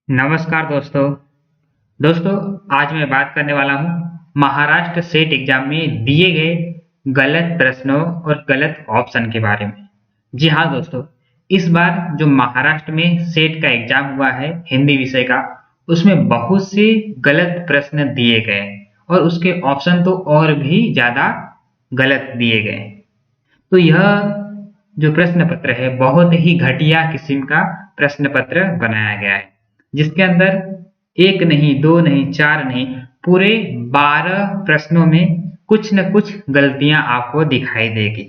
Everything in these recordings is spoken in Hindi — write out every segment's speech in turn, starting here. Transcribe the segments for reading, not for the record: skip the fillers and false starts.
नमस्कार दोस्तों। दोस्तों, आज मैं बात करने वाला हूँ महाराष्ट्र सेट एग्जाम में दिए गए गलत प्रश्नों और गलत ऑप्शन के बारे में। जी हाँ दोस्तों, इस बार जो महाराष्ट्र में सेट का एग्जाम हुआ है हिंदी विषय का, उसमें बहुत से गलत प्रश्न दिए गए और उसके ऑप्शन तो और भी ज़्यादा गलत दिए गए। तो यह जो प्रश्न पत्र है बहुत ही घटिया किस्म का प्रश्न पत्र बनाया गया है, जिसके अंदर एक नहीं, दो नहीं, चार नहीं, पूरे 12 प्रश्नों में कुछ न कुछ गलतियां आपको दिखाई देगी।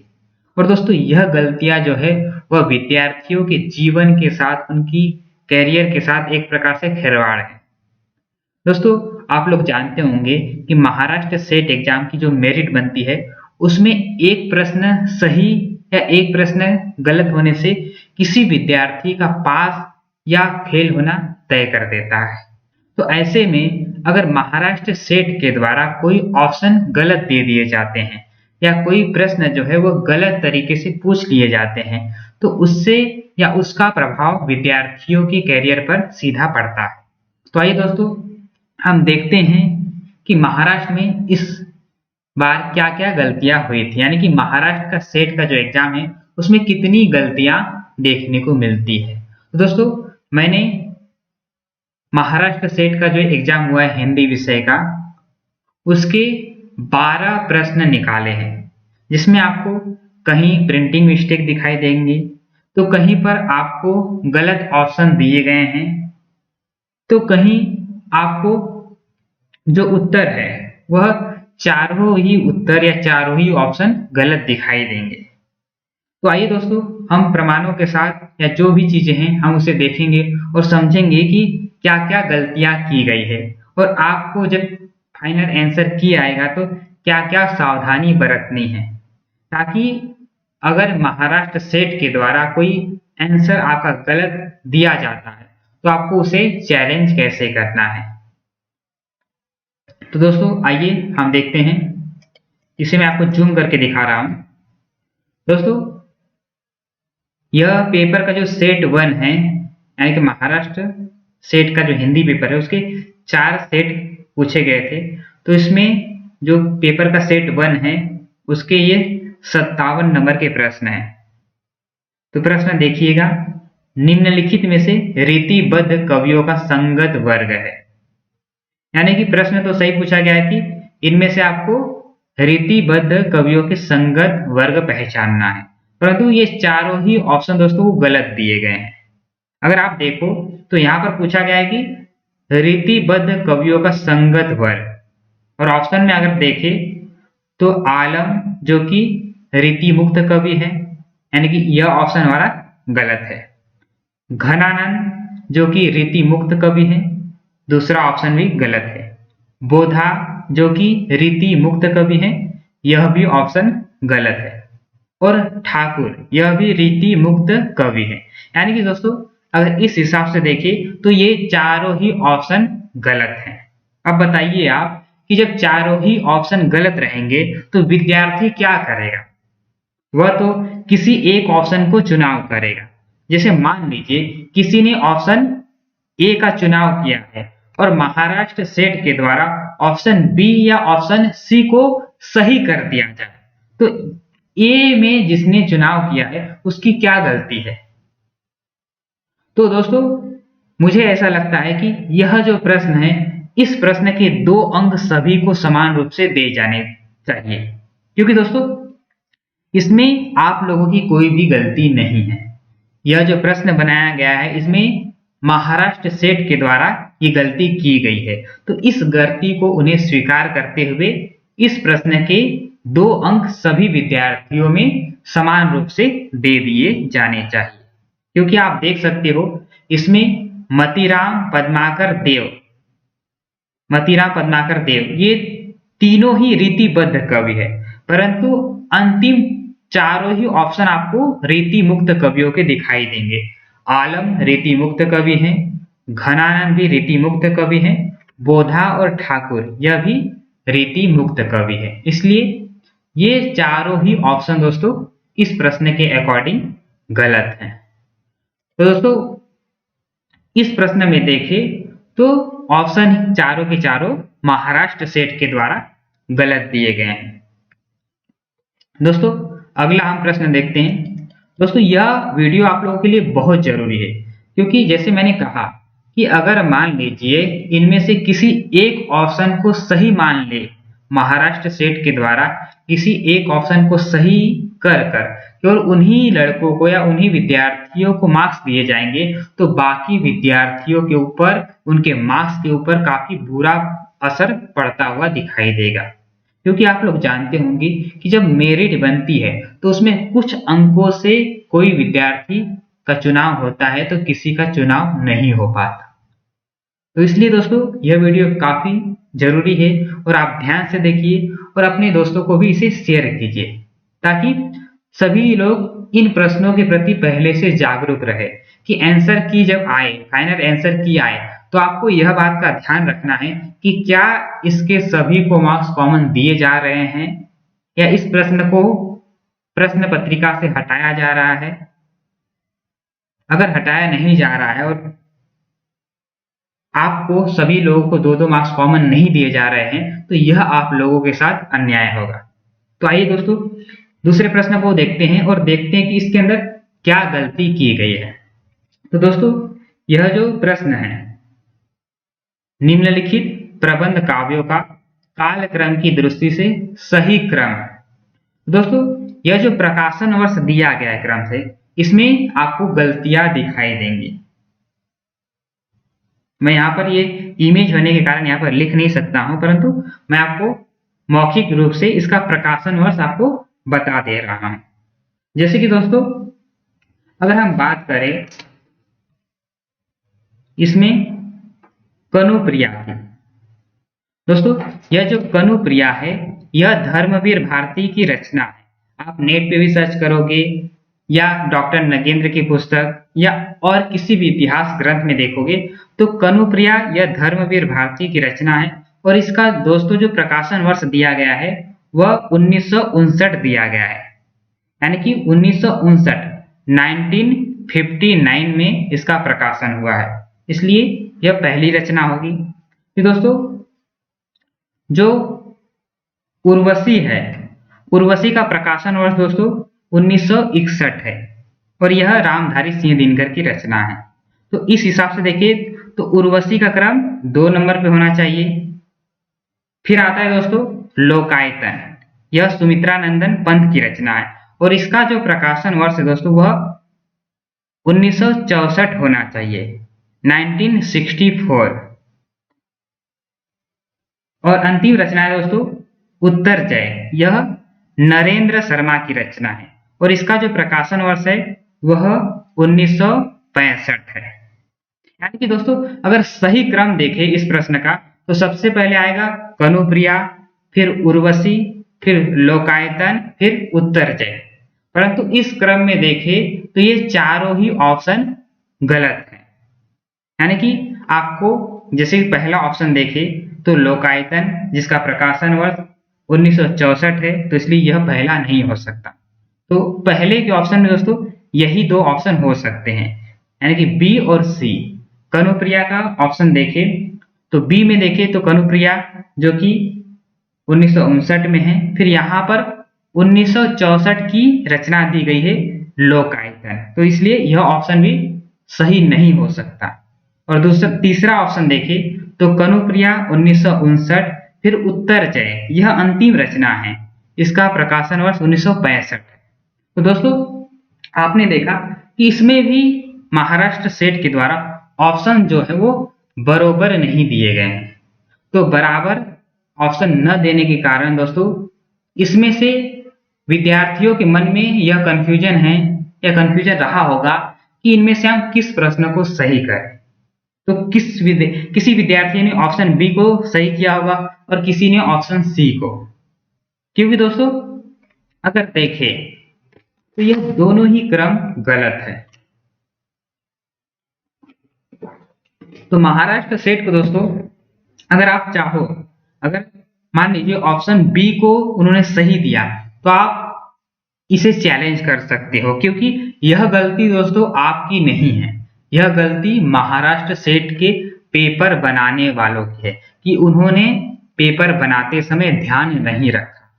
और दोस्तों, यह गलतियां जो है वह विद्यार्थियों के जीवन के साथ, उनकी कैरियर के साथ एक प्रकार से खिलवाड़ है। दोस्तों, आप लोग जानते होंगे कि महाराष्ट्र सेट एग्जाम की जो मेरिट बनती है, उसमें एक प्रश्न सही या एक प्रश्न गलत होने से किसी विद्यार्थी का पास या फेल होना तय कर देता है। तो ऐसे में अगर महाराष्ट्र सेट के द्वारा कोई ऑप्शन गलत दे दिए जाते हैं या कोई प्रश्न जो है वो गलत तरीके से पूछ लिए जाते हैं, तो उससे या उसका प्रभाव विद्यार्थियों के कैरियर पर सीधा पड़ता है। तो आइए दोस्तों, हम देखते हैं कि महाराष्ट्र में इस बार क्या-क्या गलतियां हुई थी, यानी कि महाराष्ट्र का सेट का जो एग्जाम है उसमें कितनी गलतियां देखने को मिलती है। तो दोस्तों, मैंने महाराष्ट्र सेट का जो एग्जाम हुआ है हिंदी विषय का, उसके 12 प्रश्न निकाले हैं, जिसमें आपको कहीं प्रिंटिंग मिस्टेक दिखाई देंगी, तो कहीं पर आपको गलत ऑप्शन दिए गए हैं, तो कहीं आपको जो उत्तर है वह चारों ही उत्तर या चारों ही ऑप्शन गलत दिखाई देंगे। तो आइए दोस्तों, हम प्रमाणों के साथ या जो भी चीजें हैं हम उसे देखेंगे और समझेंगे कि क्या क्या गलतियां की गई है, और आपको जब फाइनल आंसर की आएगा तो क्या क्या सावधानी बरतनी है, ताकि अगर महाराष्ट्र सेट के द्वारा कोई आंसर आपका गलत दिया जाता है तो आपको उसे चैलेंज कैसे करना है। तो दोस्तों, आइए हम देखते हैं। इसे मैं आपको जूम करके दिखा रहा हूं। दोस्तों, यह पेपर का जो सेट 1 है, यानी कि महाराष्ट्र सेट का जो हिंदी पेपर है, उसके 4 सेट पूछे गए थे। तो इसमें जो पेपर का सेट 1 है उसके ये 57 नंबर के प्रश्न हैं। तो प्रश्न देखिएगा, निम्नलिखित में से रीतिबद्ध कवियों का संगत वर्ग है। यानी कि प्रश्न तो सही पूछा गया है कि इनमें से आपको रीतिबद्ध कवियों के संगत वर्ग पहचानना है, परंतु ये चारों ही ऑप्शन दोस्तों वो गलत दिए गए हैं। अगर आप देखो तो यहाँ पर पूछा गया है कि रीतिबद्ध कवियों का संगत वर्ग, और ऑप्शन में अगर देखें तो आलम जो कि रीति मुक्त कवि है, यानी कि यह ऑप्शन हमारा गलत है। घनानंद जो कि रीति मुक्त कवि है, दूसरा ऑप्शन भी गलत है। बोधा जो कि रीति मुक्त कवि है, यह भी ऑप्शन गलत है। और ठाकुर यह भी रीति मुक्त कवि है। यानी कि दोस्तों, अगर इस हिसाब से देखें तो ये चारों ही ऑप्शन गलत हैं। अब बताइए आप कि जब चारों ही ऑप्शन गलत रहेंगे तो विद्यार्थी क्या करेगा? वह तो किसी एक ऑप्शन को चुनाव करेगा। जैसे मान लीजिए किसी ने ऑप्शन ए का चुनाव किया है और महाराष्ट्र सेट के द्वारा ऑप्शन बी या ऑप्शन सी को सही कर दिया जाए, तो ए में जिसने चुनाव किया है उसकी क्या गलती है? तो दोस्तों, मुझे ऐसा लगता है कि यह जो प्रश्न है, इस प्रश्न के 2 अंक सभी को समान रूप से दे जाने चाहिए, क्योंकि दोस्तों इसमें आप लोगों की कोई भी गलती नहीं है। यह जो प्रश्न बनाया गया है इसमें महाराष्ट्र सेट के द्वारा ये गलती की गई है, तो इस गलती को उन्हें स्वीकार करते हुए इस प्रश्न के 2 अंक सभी विद्यार्थियों में समान रूप से दे दिए जाने चाहिए। क्योंकि आप देख सकते हो इसमें मतीराम पद्माकर देव ये तीनों ही रीतिबद्ध कवि है, परंतु अंतिम चारों ही ऑप्शन आपको रीति मुक्त कवियों के दिखाई देंगे। आलम रीति मुक्त कवि हैं, घनानंद भी रीति मुक्त कवि हैं, बोधा और ठाकुर यह भी रीति मुक्त कवि है। इसलिए ये चारों ही ऑप्शन दोस्तों इस प्रश्न के अकॉर्डिंग गलत हैं। तो दोस्तों, इस प्रश्न में देखें तो ऑप्शन चारों के चारों महाराष्ट्र सेट के द्वारा गलत दिए गए हैं। दोस्तों अगला हम प्रश्न देखते हैं। दोस्तों यह वीडियो आप लोगों के लिए बहुत जरूरी है, क्योंकि जैसे मैंने कहा कि अगर मान लीजिए इनमें से किसी एक ऑप्शन को सही मान ले, महाराष्ट्र सेट के द्वारा किसी एक ऑप्शन को सही कर केवल उन्हीं लड़कों को या उन्हीं विद्यार्थियों को मार्क्स दिए जाएंगे, तो बाकी विद्यार्थियों के ऊपर, उनके मार्क्स के ऊपर काफी बुरा असर पड़ता हुआ दिखाई देगा। क्योंकि आप लोग जानते होंगे कि जब मेरिट बनती है तो उसमें कुछ अंकों से कोई विद्यार्थी का चुनाव होता है तो किसी का चुनाव नहीं हो पाता। तो इसलिए दोस्तों यह वीडियो काफी जरूरी है और आप ध्यान से देखिए और अपने दोस्तों को भी इसे शेयर कीजिए, ताकि सभी लोग इन प्रश्नों के प्रति पहले से जागरूक रहे कि आंसर की जब आए, फाइनल आंसर की आए, तो आपको यह बात का ध्यान रखना है कि क्या इसके सभी को मार्क्स कॉमन दिए जा रहे हैं या इस प्रश्न को प्रश्न पत्रिका से हटाया जा रहा है। अगर हटाया नहीं जा रहा है और आपको सभी लोगों को 2-2 मार्क्स कॉमन नहीं दिए जा रहे हैं, तो यह आप लोगों के साथ अन्याय होगा। तो आइए दोस्तों दूसरे प्रश्न को देखते हैं और देखते हैं कि इसके अंदर क्या गलती की गई है। तो दोस्तों यह जो प्रश्न है, निम्नलिखित प्रबंध काव्यों का कालक्रम की दृष्टि से सही क्रम। दोस्तों यह जो प्रकाशन वर्ष दिया गया है क्रम से, इसमें आपको गलतियां दिखाई देंगी। मैं यहाँ पर ये इमेज होने के कारण यहाँ पर लिख नहीं सकता हूं, परंतु मैं आपको मौखिक रूप से इसका प्रकाशन वर्ष आपको बता दे रहा हूं। जैसे कि दोस्तों अगर हम बात करें इसमें कनुप्रिया की, दोस्तों यह जो कनुप्रिया है यह धर्मवीर भारती की रचना है। आप नेट पे भी सर्च करोगे या डॉक्टर नगेंद्र की पुस्तक या और किसी भी इतिहास ग्रंथ में देखोगे तो कनुप्रिया यह धर्मवीर भारती की रचना है और इसका दोस्तों जो प्रकाशन वर्ष दिया गया है वह 1959 दिया गया है, यानी कि 1959 1959 में इसका प्रकाशन हुआ है, इसलिए यह पहली रचना होगी। फिर दोस्तों जो उर्वशी है, उर्वशी का प्रकाशन वर्ष दोस्तों 1961 है और यह रामधारी सिंह दिनकर की रचना है। तो इस हिसाब से देखिए तो उर्वशी का क्रम 2 नंबर पे होना चाहिए। फिर आता है दोस्तों लोकायतन, यह सुमित्रा नंदन पंत की रचना है और इसका जो प्रकाशन वर्ष है दोस्तों वह 1964 होना चाहिए, 1964। और अंतिम रचना है दोस्तों उत्तर जय, यह नरेंद्र शर्मा की रचना है और इसका जो प्रकाशन वर्ष है वह 1965 है। यानी कि दोस्तों अगर सही क्रम देखें इस प्रश्न का तो सबसे पहले आएगा कनुप्रिया, फिर उर्वशी, फिर लोकायतन, फिर उत्तर जय। परंतु इस क्रम में देखें तो ये चारों ही ऑप्शन गलत हैं। यानी कि आपको जैसे पहला ऑप्शन देखें तो लोकायतन जिसका प्रकाशन वर्ष 1964 है, तो इसलिए यह पहला नहीं हो सकता। तो पहले के ऑप्शन में दोस्तों यही 2 ऑप्शन हो सकते हैं, यानी कि बी और सी। कनुप्रिया का ऑप्शन देखें तो बी में देखें तो कनुप्रिया जो कि 1959 में है, फिर यहाँ पर 1964 की रचना दी गई है लोकायतन, तो इसलिए यह ऑप्शन भी सही नहीं हो सकता। और तीसरा ऑप्शन देखें तो कनुप्रिया 1959, फिर उत्तर जय यह अंतिम रचना है, इसका प्रकाशन वर्ष 1965 है। तो दोस्तों आपने देखा कि इसमें भी महाराष्ट्र सेट के द्वारा ऑप्शन जो है वो बरोबर नहीं दिए गए हैं। तो बराबर ऑप्शन न देने के कारण दोस्तों इसमें से विद्यार्थियों के मन में यह कंफ्यूजन है या कंफ्यूजन रहा होगा कि इनमें से हम किस प्रश्न को सही करें। तो किसी विद्यार्थी ने ऑप्शन बी को सही किया होगा और किसी ने ऑप्शन सी को, क्योंकि दोस्तों अगर देखें तो यह दोनों ही क्रम गलत है। तो महाराष्ट्र सेट को दोस्तों अगर आप चाहो, अगर मान लीजिए ऑप्शन बी को उन्होंने सही दिया तो आप इसे चैलेंज कर सकते हो, क्योंकि यह गलती दोस्तों आपकी नहीं है, यह गलती महाराष्ट्र सेट के पेपर बनाने वालों की है कि उन्होंने पेपर बनाते समय ध्यान नहीं रखा।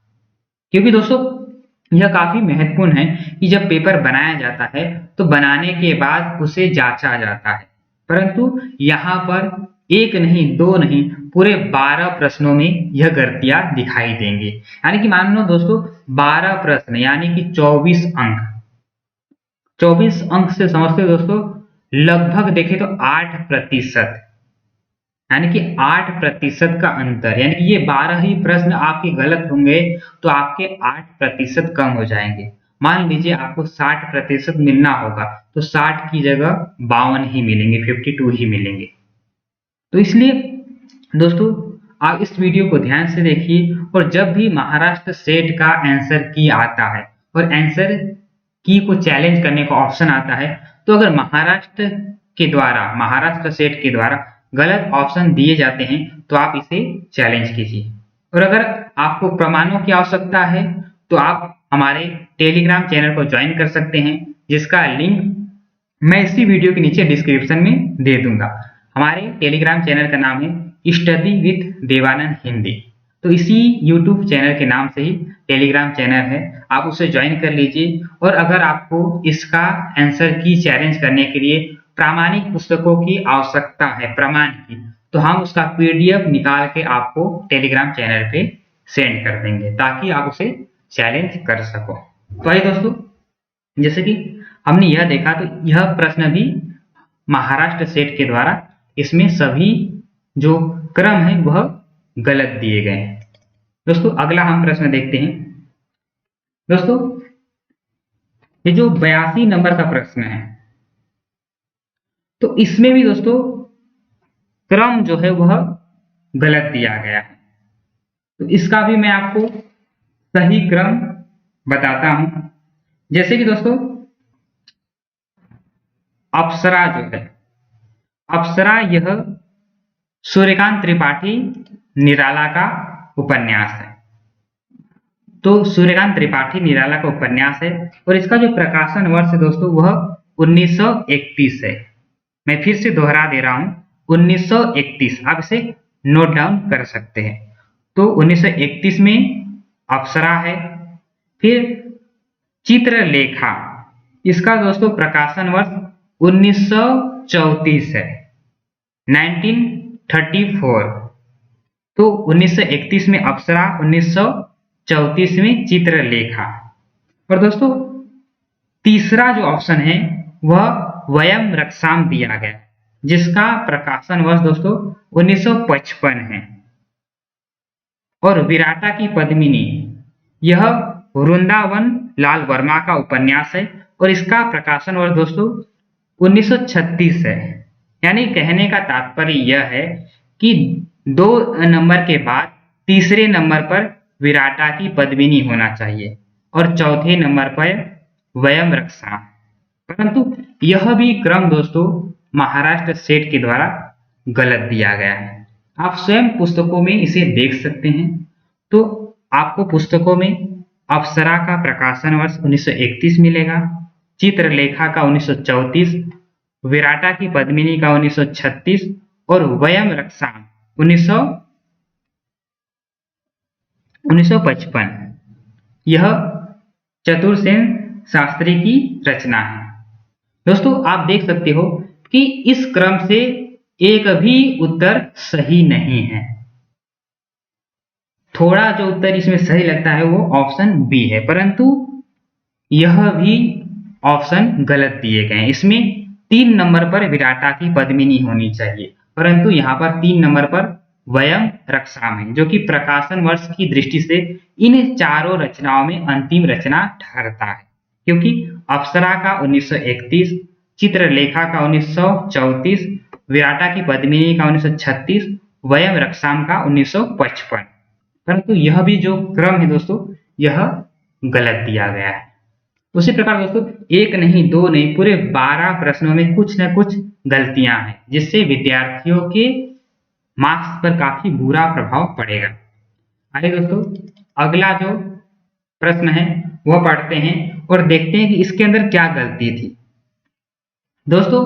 क्योंकि दोस्तों यह काफी महत्वपूर्ण है कि जब पेपर बनाया जाता है तो बनाने के बाद उसे जांचा जाता है, परंतु यहाँ पर एक नहीं दो नहीं पूरे 12 प्रश्नों में यह गलतियां दिखाई देंगी। यानी कि मान लो दोस्तों 12 प्रश्न यानी कि 24 अंक, 24 अंक से समझते हो दोस्तों, लगभग देखें तो 8%, यानी कि 8% का अंतर, यानी कि ये 12 ही प्रश्न आपके गलत होंगे तो आपके 8% कम हो जाएंगे। मान लीजिए आपको 60% मिलना होगा तो 60 की जगह 52 ही मिलेंगे, 52 ही मिलेंगे। तो इसलिए दोस्तों आप इस वीडियो को ध्यान से देखिए, और जब भी महाराष्ट्र सेट का आंसर की आता है और आंसर की को चैलेंज करने का ऑप्शन आता है, तो अगर महाराष्ट्र सेट के द्वारा गलत ऑप्शन दिए जाते हैं तो आप इसे चैलेंज कीजिए। और अगर आपको प्रमाणों की आवश्यकता है तो आप हमारे टेलीग्राम चैनल को ज्वाइन कर सकते हैं, जिसका लिंक मैं इसी वीडियो के नीचे डिस्क्रिप्शन में दे दूंगा। हमारे टेलीग्राम चैनल का नाम है स्टडी विथ देवानंद हिंदी। तो इसी यूट्यूब चैनल के नाम से ही टेलीग्राम चैनल है, आप उसे ज्वाइन कर लीजिए। और अगर आपको इसका आंसर की चैलेंज करने के लिए प्रामाणिक पुस्तकों की आवश्यकता है, प्रमाण की, तो हम उसका पीडीएफ निकाल के आपको टेलीग्राम चैनल पे सेंड कर देंगे ताकि आप उसे चैलेंज कर सको। तो आइए दोस्तों, जैसे कि हमने यह देखा तो यह प्रश्न भी महाराष्ट्र सेट के द्वारा इसमें सभी जो क्रम है वह गलत दिए गए हैं। दोस्तों अगला हम प्रश्न देखते हैं। दोस्तों ये जो 82 नंबर का प्रश्न है, तो इसमें भी दोस्तों क्रम जो है वह गलत दिया गया है। तो इसका भी मैं आपको सही क्रम बताता हूं। जैसे कि दोस्तों अप्सरा जो है, अप्सरा यह सूर्यकांत त्रिपाठी निराला का उपन्यास है। तो सूर्यकांत त्रिपाठी निराला का उपन्यास है और इसका जो प्रकाशन वर्ष है दोस्तों वह 1931 है। मैं फिर से दोहरा दे रहा हूं, 1931। आप इसे नोट डाउन कर सकते हैं। तो 1931 में अप्सरा है। फिर चित्रलेखा, इसका दोस्तों प्रकाशन वर्ष 1934 है, 1934। तो 1931 में अप्सरा, 1934 में चित्रलेखा। और दोस्तों तीसरा जो ऑप्शन है वह वयम रक्षाम दिया गया, जिसका प्रकाशन वर्ष दोस्तों 1955 है। और विराटा की पद्मिनी, यह वृंदावन लाल वर्मा का उपन्यास है और इसका प्रकाशन वर्ष दोस्तों 1936 है। यानी कहने का तात्पर्य यह है कि 2 नंबर के बाद तीसरे नंबर पर विराटा की पद्मिनी होना चाहिए और चौथे नंबर पर वयम रक्षा। परंतु यह भी क्रम दोस्तों महाराष्ट्र सेट के द्वारा गलत दिया गया है। आप स्वयं पुस्तकों में इसे देख सकते हैं। तो आपको पुस्तकों में अप्सरा का प्रकाशन वर्ष 1931 मिलेगा, चित्रलेखा का 1934, विराटा की पद्मिनी का 1936 और वयम रक्षा 1955। यह चतुर्सेन शास्त्री की रचना है। दोस्तों आप देख सकते हो कि इस क्रम से एक भी उत्तर सही नहीं है। थोड़ा जो उत्तर इसमें सही लगता है वो ऑप्शन बी है, परंतु यह भी ऑप्शन गलत दिए गए हैं। इसमें 3 नंबर पर विराटा की पद्मिनी होनी चाहिए, परंतु यहाँ पर 3 नंबर पर वयम रक्षाम है, जो कि प्रकाशन वर्ष की दृष्टि से इन चारों रचनाओं में अंतिम रचना ठहरता है। क्योंकि अप्सरा का 1931, चित्रलेखा का 1934, विराटा की पद्मिनी का 1936, वयम रक्षाम का 1955। परंतु यह भी जो क्रम है दोस्तों यह गलत दिया गया है। उसी प्रकार दोस्तों एक नहीं दो नहीं पूरे 12 प्रश्नों में कुछ न कुछ गलतियां हैं, जिससे विद्यार्थियों के मार्क्स पर काफी बुरा प्रभाव पड़ेगा। आइए दोस्तों अगला जो प्रश्न है वह पढ़ते हैं और देखते हैं कि इसके अंदर क्या गलती थी। दोस्तों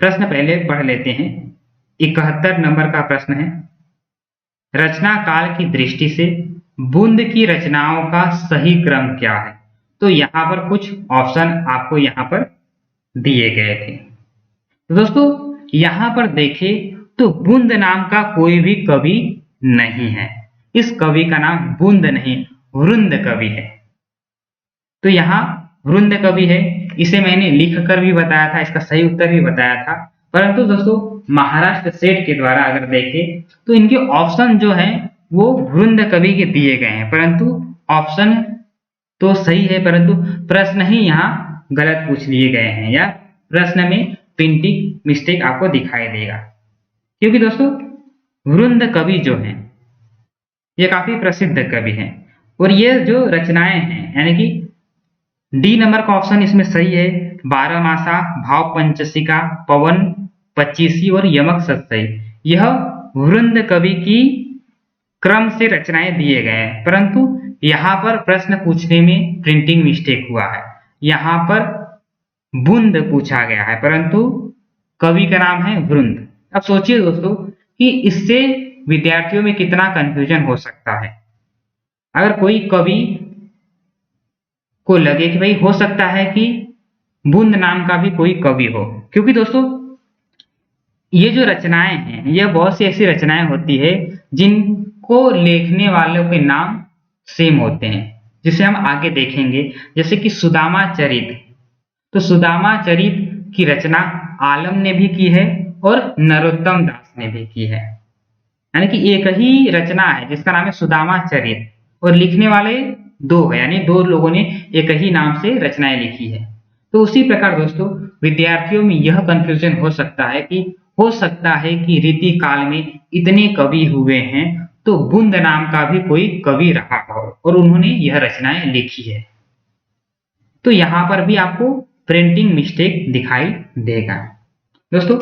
प्रश्न पहले पढ़ लेते हैं। 71 नंबर का प्रश्न है, रचना काल की दृष्टि से बुंद की रचनाओं का सही क्रम क्या है? तो यहाँ पर कुछ ऑप्शन आपको यहाँ पर दिए गए थे। तो दोस्तों यहाँ पर देखें तो बुंद नाम का कोई भी कवि नहीं है। इस कवि का नाम बुंद नहीं वृंद कवि है। तो यहाँ वृंद कवि है, इसे मैंने लिख कर भी बताया था, इसका सही उत्तर भी बताया था। परंतु दोस्तों महाराष्ट्र सेट के द्वारा अगर देखें तो इनके ऑप्शन जो हैं वो वृंद कवि के दिए गए हैं, परंतु ऑप्शन तो सही है परंतु प्रश्न ही यहाँ गलत पूछ लिए गए हैं या प्रश्न में प्रिंटिंग मिस्टेक आपको दिखाई देगा। क्योंकि दोस्तों वृंद कवि जो हैं ये काफी प्रसिद्ध कवि हैं और ये जो रचनाएं हैं यानी कि डी नंबर का ऑप्शन इसमें सही है। बारहमासा, भाव पंचशिका, पवन पच्चीसी और यमक सत्सई, यह वृंद कवि की क्रम से रचनाएं दिए गए हैं, परंतु यहाँ पर प्रश्न पूछने में प्रिंटिंग मिस्टेक हुआ है। यहाँ पर बुंद पूछा गया है परंतु कवि का नाम है वृंद। अब सोचिए दोस्तों कि इससे विद्यार्थियों में कितना कंफ्यूजन हो सकता है। अगर कोई कवि को लगे कि भाई हो सकता है कि बुंद नाम का भी कोई कवि हो, क्योंकि दोस्तों ये जो रचनाएं हैं यह बहुत सी ऐसी रचनाएं होती है जिनको लिखने वालों के नाम सेम होते हैं, जिसे हम आगे देखेंगे। जैसे कि सुदामा चरित, तो सुदामा चरित की रचना आलम ने भी की है और नरोत्तम दास ने भी की है, यानी कि एक ही रचना है जिसका नाम है सुदामा चरित और लिखने वाले दो है, यानी दो लोगों ने एक ही नाम से रचनाएं लिखी है। तो उसी प्रकार दोस्तों विद्यार्थियों में यह कंफ्यूजन हो सकता है कि रीति काल में इतने कवि हुए हैं तो बुंद नाम का भी कोई कवि रहा हो और उन्होंने यह रचनाएं लिखी है। तो यहां पर भी आपको प्रिंटिंग मिस्टेक दिखाई देगा। दोस्तों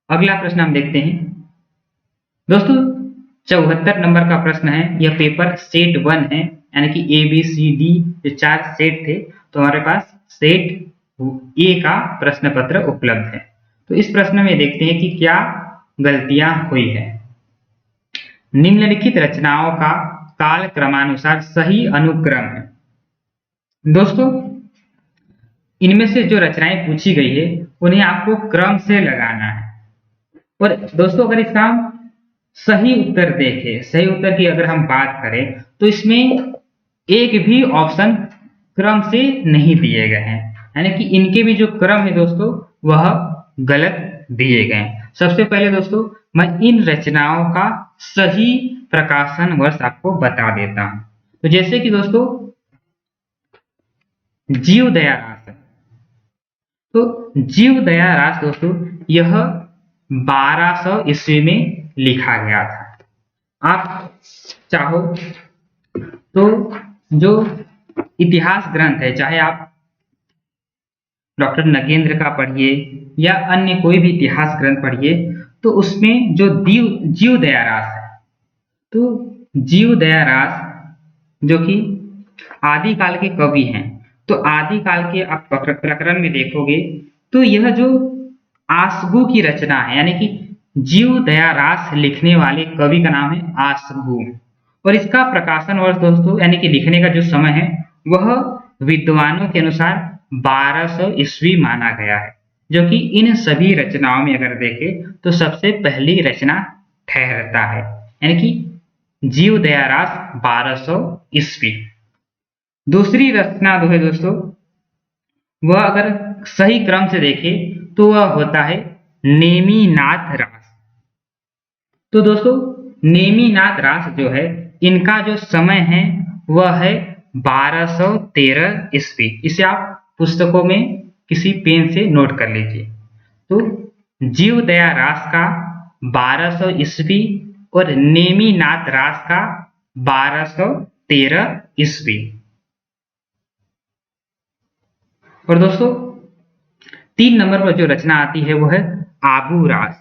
अगला प्रश्न हम देखते हैं। दोस्तों 74 नंबर का प्रश्न है, यह पेपर सेट 1 है, यानी कि ए बी सी डी जो 4 सेट थे, तो हमारे पास सेट ए का प्रश्न पत्र उपलब्ध है। तो इस प्रश्न में देखते हैं कि क्या गलतियां हुई है। निम्नलिखित रचनाओं का काल क्रमानुसार सही अनुक्रम है। दोस्तों इनमें से जो रचनाएं पूछी गई है उन्हें आपको क्रम से लगाना है। और दोस्तों अगर इसका सही उत्तर देखें, सही उत्तर की अगर हम बात करें तो इसमें एक भी ऑप्शन क्रम से नहीं दिए गए हैं, यानी कि इनके भी जो क्रम है दोस्तों वह गलत दिए गए हैं। सबसे पहले दोस्तों मैं इन रचनाओं का सही प्रकाशन वर्ष आपको बता देता हूं। तो जैसे कि दोस्तों जीवदया रास, तो जीवदया रास दोस्तों यह 1200 ईस्वी में लिखा गया था। आप चाहो तो जो इतिहास ग्रंथ है, चाहे आप डॉक्टर नगेंद्र का पढ़िए या अन्य कोई भी इतिहास ग्रंथ पढ़िए, तो उसमें जो जीवदया रास है, तो जीवदया रास जो कि आदिकाल के कवि हैं, तो आदिकाल के आप प्रकरण में देखोगे तो यह जो आसगु की रचना है, यानी कि जीवदया रास लिखने वाले कवि का नाम है आसगु, और इसका प्रकाशन वर्ष दोस्तों यानी कि लिखने का जो समय है वह विद्वानों के अनुसार 1200 ईस्वी माना गया है, जो कि इन सभी रचनाओं में अगर देखें तो सबसे पहली रचना ठहरता है, यानी कि जीवदया रास 1200 ईस्वी। दूसरी रचना जो है दोस्तों वह अगर सही क्रम से देखें तो वह होता है नेमिनाथ रास। तो दोस्तों नेमिनाथ रास जो है इनका जो समय है वह है 1213 ईस्वी। इसे आप पुस्तकों में किसी पेन से नोट कर लीजिए। तो जीवदया रास का 1200 ईस्वी और नेमिनाथ रास का 1213 ईस्वी। और दोस्तों 3 नंबर पर जो रचना आती है वो है आबू रास।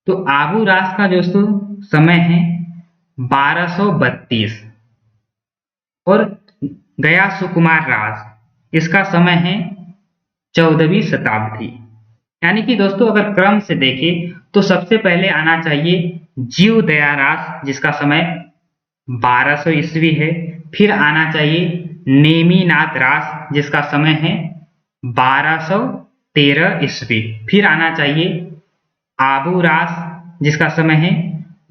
तो आबू रास का दोस्तों समय है 1232 और गया सुकुमार रास इसका समय है 14वीं शताब्दी, यानी कि दोस्तों अगर क्रम से देखें तो सबसे पहले आना चाहिए जीव दयारास जिसका समय 1200 ईस्वी है। फिर आना चाहिए नेमिनाथ रास जिसका समय है 1213 ईस्वी। फिर आना चाहिए आबू रास जिसका समय है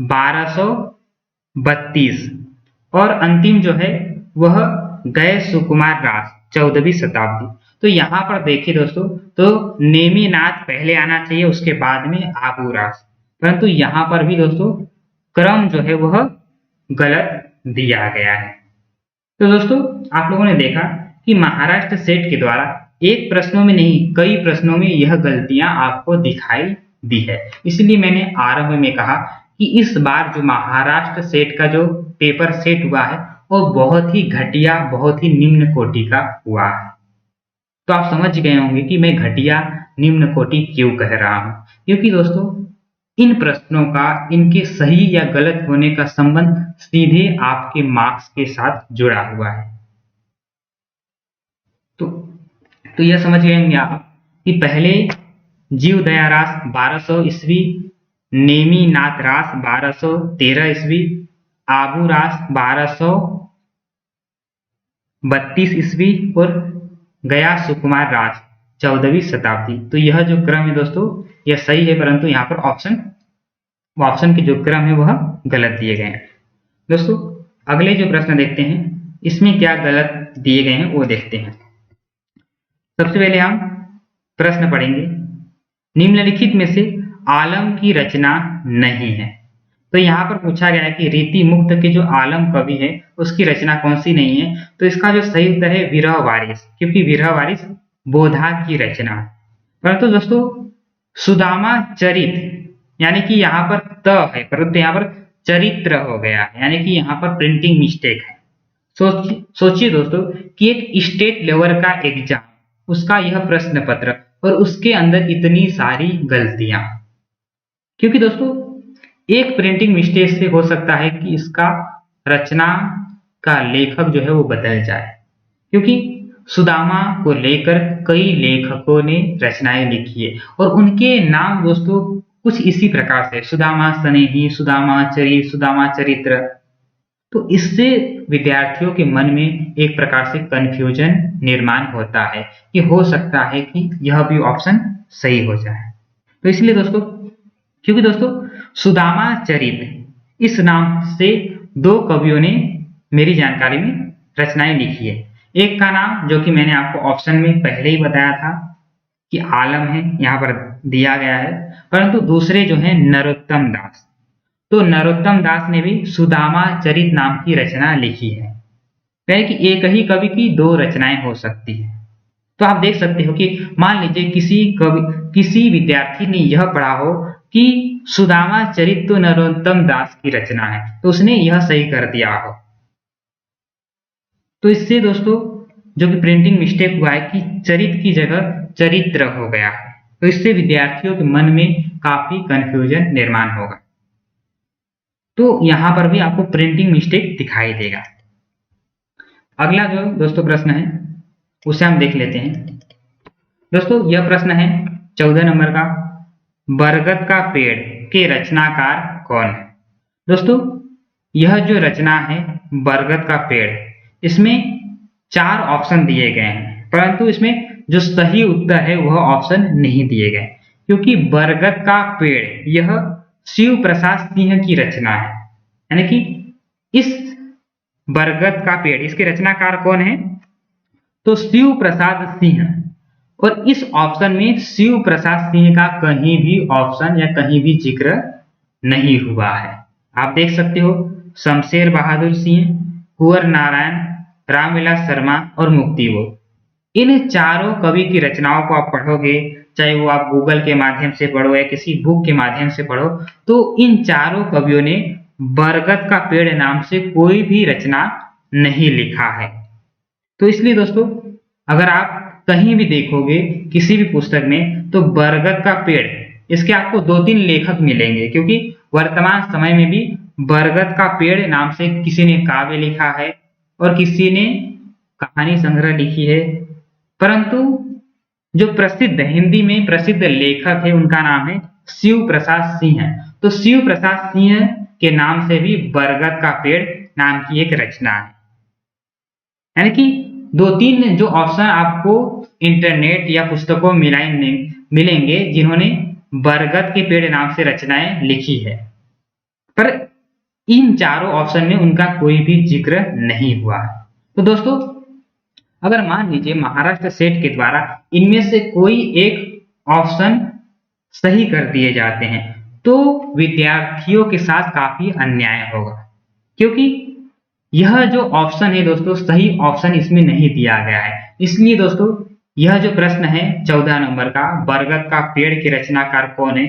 1232 और अंतिम जो है वह गए सुकुमार रास 14वीं शताब्दी। तो यहाँ पर देखिए दोस्तों, तो नेमिनाथ पहले आना चाहिए, उसके बाद में आबू रास, परंतु यहाँ पर भी दोस्तों क्रम जो है वह गलत दिया गया है। तो दोस्तों आप लोगों ने देखा कि महाराष्ट्र सेट के द्वारा एक प्रश्नों में नहीं कई प्रश्नों में यह गलतियां आपको दिखाई दी है। इसलिए मैंने आरंभ में कहा कि इस बार जो महाराष्ट्र सेट का जो पेपर सेट हुआ है वो बहुत ही घटिया, बहुत ही निम्न कोटि का हुआ है। तो आप समझ गए होंगे कि मैं घटिया निम्न कोटि क्यों कह रहा हूं, क्योंकि दोस्तों इन प्रश्नों का इनके सही या गलत होने का संबंध सीधे आपके मार्क्स के साथ जुड़ा हुआ है। तो यह समझ गए होंगे आप कि पहले जीव दयारास 1200 ईस्वी, नेमिनाथ रास 1213 ईस्वी, आबू रास 1232 ईस्वी और गया सुकुमार राज 14वीं शताब्दी। तो यह जो क्रम है दोस्तों यह सही है, परंतु यहाँ पर ऑप्शन के जो क्रम है वह गलत दिए गए हैं। दोस्तों अगले जो प्रश्न देखते हैं इसमें क्या गलत दिए गए हैं वो देखते हैं। सबसे पहले हम प्रश्न पढ़ेंगे, निम्नलिखित में से आलम की रचना नहीं है। तो यहाँ पर पूछा गया है कि रीति मुक्त के जो आलम कवि है उसकी रचना कौन सी नहीं है। तो इसका जो सही उत्तर है विरह वारिस, क्योंकि विरह वारिस बोधा की रचना है। परंतु दोस्तों सुदामा चरित यानी कि यहाँ पर त है परंतु यहाँ पर चरित्र हो गया है, यानी कि यहाँ पर प्रिंटिंग मिस्टेक है। सोचिए दोस्तों कि एक स्टेट लेवल का एग्जाम, उसका यह प्रश्न पत्र और उसके अंदर इतनी सारी गलतियां, क्योंकि दोस्तों एक प्रिंटिंग मिस्टेक से हो सकता है कि इसका रचना का लेखक जो है वो बदल जाए, क्योंकि सुदामा को लेकर कई लेखकों ने रचनाएं लिखी है और उनके नाम दोस्तों कुछ इसी प्रकार से सुदामा स्नेही, सुदामा चरित, सुदामा चरित्र। तो इससे विद्यार्थियों के मन में एक प्रकार से कंफ्यूजन निर्माण होता है कि हो सकता है कि यह भी ऑप्शन सही हो जाए। तो इसलिए दोस्तों, क्योंकि दोस्तों सुदामा चरित इस नाम से दो कवियों ने मेरी जानकारी में रचनाएं लिखी है। एक का नाम जो कि मैंने आपको ऑप्शन में पहले ही बताया था कि आलम है, यहाँ पर दिया गया है, परंतु दूसरे जो हैं नरोत्तम दास। तो नरोत्तम दास ने भी सुदामा चरित नाम की रचना लिखी है, यानी कि एक ही कवि की दो रचनाएं हो सकती है। तो आप देख सकते हो कि मान लीजिए किसी विद्यार्थी ने यह पढ़ा हो कि सुदामा चरित तो नरोत्तम दास की रचना है, तो उसने यह सही कर दिया हो। तो इससे दोस्तों जो कि प्रिंटिंग मिस्टेक हुआ है कि चरित की जगह चरित्र हो गया है, तो इससे विद्यार्थियों के मन में काफी कंफ्यूजन निर्माण होगा। तो यहां पर भी आपको प्रिंटिंग मिस्टेक दिखाई देगा। अगला जो दोस्तों प्रश्न है उसे हम देख लेते हैं। दोस्तों यह प्रश्न है 14 नंबर का, बरगद का पेड़ के रचनाकार कौन है। दोस्तों यह जो रचना है बरगद का पेड़, इसमें 4 ऑप्शन दिए गए हैं, परंतु इसमें जो सही उत्तर है वह ऑप्शन नहीं दिए गए, क्योंकि बरगद का पेड़ यह शिव प्रसाद सिंह की रचना है। यानी कि इस बरगद का पेड़, इसके रचनाकार कौन है, तो शिव प्रसाद सिंह। और इस ऑप्शन में शिव प्रसाद सिंह का कहीं भी ऑप्शन या कहीं भी जिक्र नहीं हुआ है। आप देख सकते हो शमशेर बहादुर सिंह, कुंवर नारायण, रामविलास शर्मा और मुक्तिबोध, इन चारों कवि की रचनाओं को आप पढ़ोगे, चाहे वो आप गूगल के माध्यम से पढ़ो या किसी बुक के माध्यम से पढ़ो, तो इन चारों कवियों ने बरगद का पेड़ नाम से कोई भी रचना नहीं लिखा है। तो इसलिए दोस्तों अगर आप कहीं भी देखोगे किसी भी पुस्तक में, तो बरगद का पेड़ इसके आपको 2-3 लेखक मिलेंगे, क्योंकि वर्तमान समय में भी बरगद का पेड़ नाम से किसी ने काव्य लिखा है और किसी ने कहानी संग्रह लिखी है, परंतु जो प्रसिद्ध हिंदी में प्रसिद्ध लेखक है उनका नाम है शिव प्रसाद सिंह है। तो शिव प्रसाद सिंह के नाम से भी बरगद का पेड़ नाम की एक रचना है। यानी कि दो तीन जो ऑप्शन आपको इंटरनेट या पुस्तकों में मिलेंगे जिन्होंने बरगद के पेड़ नाम से रचनाएं लिखी है, पर इन चारों ऑप्शन में उनका कोई भी जिक्र नहीं हुआ है। तो दोस्तों, अगर मान लीजिए महाराष्ट्र सेट के द्वारा इनमें से कोई एक ऑप्शन सही कर दिए जाते हैं तो विद्यार्थियों के साथ काफी अन्याय होगा, क्योंकि यह जो ऑप्शन है दोस्तों सही ऑप्शन इसमें नहीं दिया गया है। इसलिए दोस्तों यह जो प्रश्न है 14 नंबर का, बरगद का पेड़ के रचनाकार कौन है,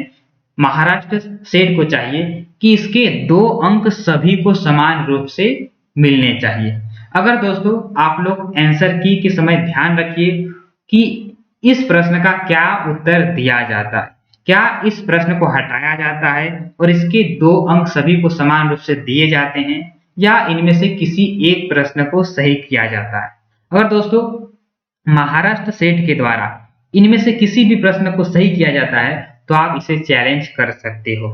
महाराष्ट्र सेट को चाहिए कि इसके 2 अंक सभी को समान रूप से मिलने चाहिए। अगर दोस्तों आप लोग आंसर की के समय ध्यान रखिए कि इस प्रश्न का क्या उत्तर दिया जाता है, क्या इस प्रश्न को हटाया जाता है और इसके 2 अंक सभी को समान रूप से दिए जाते हैं, या इनमें से किसी एक प्रश्न को सही किया जाता है। अगर दोस्तों महाराष्ट्र सेट के द्वारा इनमें से किसी भी प्रश्न को सही किया जाता है तो आप इसे चैलेंज कर सकते हो।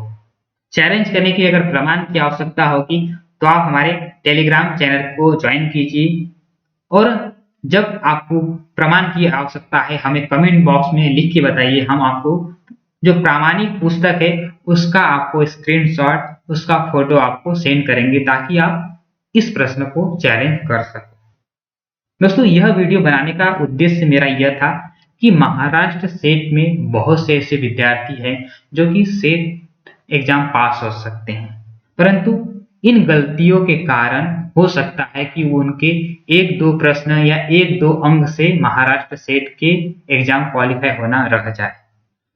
चैलेंज करने की अगर प्रमाण की आवश्यकता होगी तो आप हमारे टेलीग्राम चैनल को ज्वाइन कीजिए, और जब आपको प्रमाण की आवश्यकता है हमें कमेंट बॉक्स में लिख के बताइए। हम आपको जो प्रामाणिक पुस्तक है उसका आपको स्क्रीनशॉट, उसका फोटो आपको सेंड करेंगे ताकि आप इस प्रश्न को चैलेंज कर सकें। दोस्तों यह वीडियो बनाने का उद्देश्य मेरा यह था कि महाराष्ट्र सेट में बहुत से ऐसे विद्यार्थी हैं जो कि सेट एग्जाम पास हो सकते हैं, परंतु इन गलतियों के कारण हो सकता है कि वो उनके 1-2 प्रश्न या 1-2 अंक से महाराष्ट्र सेट के एग्जाम क्वालिफाई होना रह जाए।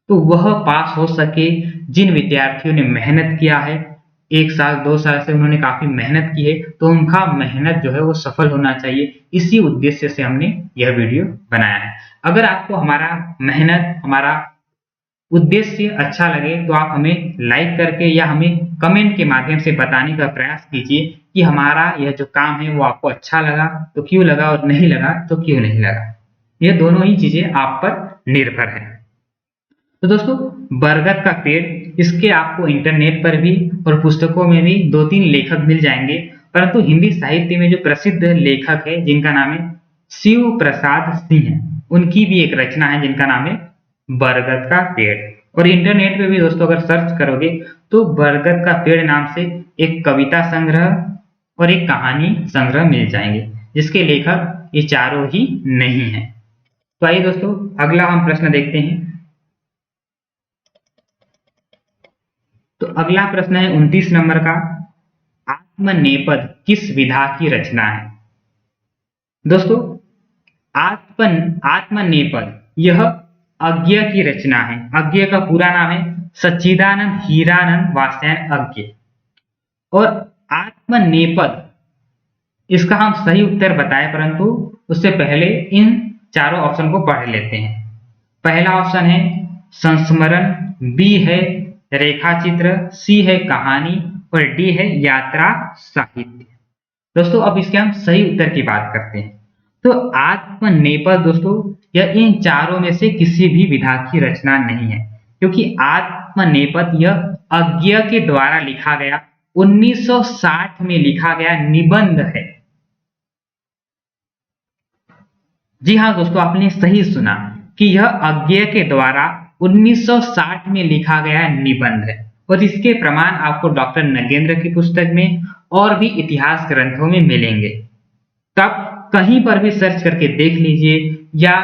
तो वह पास हो सके, जिन विद्यार्थियों ने मेहनत किया है 1 साल 2 साल से उन्होंने काफी मेहनत की है, तो उनका मेहनत जो है वो सफल होना चाहिए। इसी उद्देश्य से हमने यह वीडियो बनाया है। अगर आपको हमारा मेहनत, हमारा उद्देश्य अच्छा लगे तो आप हमें लाइक करके या हमें कमेंट के माध्यम से बताने का प्रयास कीजिए कि हमारा यह जो काम है वो आपको अच्छा लगा तो क्यों लगा, और नहीं लगा तो क्यों नहीं लगा। यह दोनों ही चीजें आप पर निर्भर है। तो दोस्तों बरगद का पेड़, इसके आपको इंटरनेट पर भी और पुस्तकों में भी 2-3 लेखक मिल जाएंगे, परंतु हिंदी साहित्य में जो प्रसिद्ध लेखक है जिनका नाम है शिव प्रसाद सिंह है, उनकी भी एक रचना है जिनका नाम है बरगद का पेड़। और इंटरनेट पे भी दोस्तों अगर सर्च करोगे तो बरगद का पेड़ नाम से एक कविता संग्रह और एक कहानी संग्रह मिल जाएंगे जिसके लेखक ये चारों ही नहीं है। तो आइए दोस्तों अगला हम प्रश्न देखते हैं। तो अगला प्रश्न है 29 नंबर का, आत्मनेपद किस विधा की रचना है। दोस्तों आत्मनेपद यह अज्ञ की रचना है। अज्ञ का पूरा नाम है सच्चिदानंद हीरानंद वात्स्यायन अज्ञ। और आत्मनेपद इसका हम सही उत्तर बताएं, परंतु उससे पहले इन चारों ऑप्शन को पढ़ लेते हैं। पहला ऑप्शन है संस्मरण, बी है रेखाचित्र, सी है कहानी और डी है यात्रा साहित्य। दोस्तों अब इसके हम सही उत्तर की बात करते हैं। तो आत्मनेपद दोस्तों यह इन चारों में से किसी भी विधा की रचना नहीं है, क्योंकि आत्मनेपद यह अज्ञ के द्वारा लिखा गया 1960 में लिखा गया निबंध है। जी हाँ दोस्तों, आपने सही सुना कि यह अज्ञ के द्वारा 1960 में लिखा गया निबंध है, और इसके प्रमाण आपको डॉक्टर नगेंद्र की पुस्तक में और भी इतिहास ग्रंथों में मिलेंगे। तब कहीं पर भी सर्च करके देख लीजिए या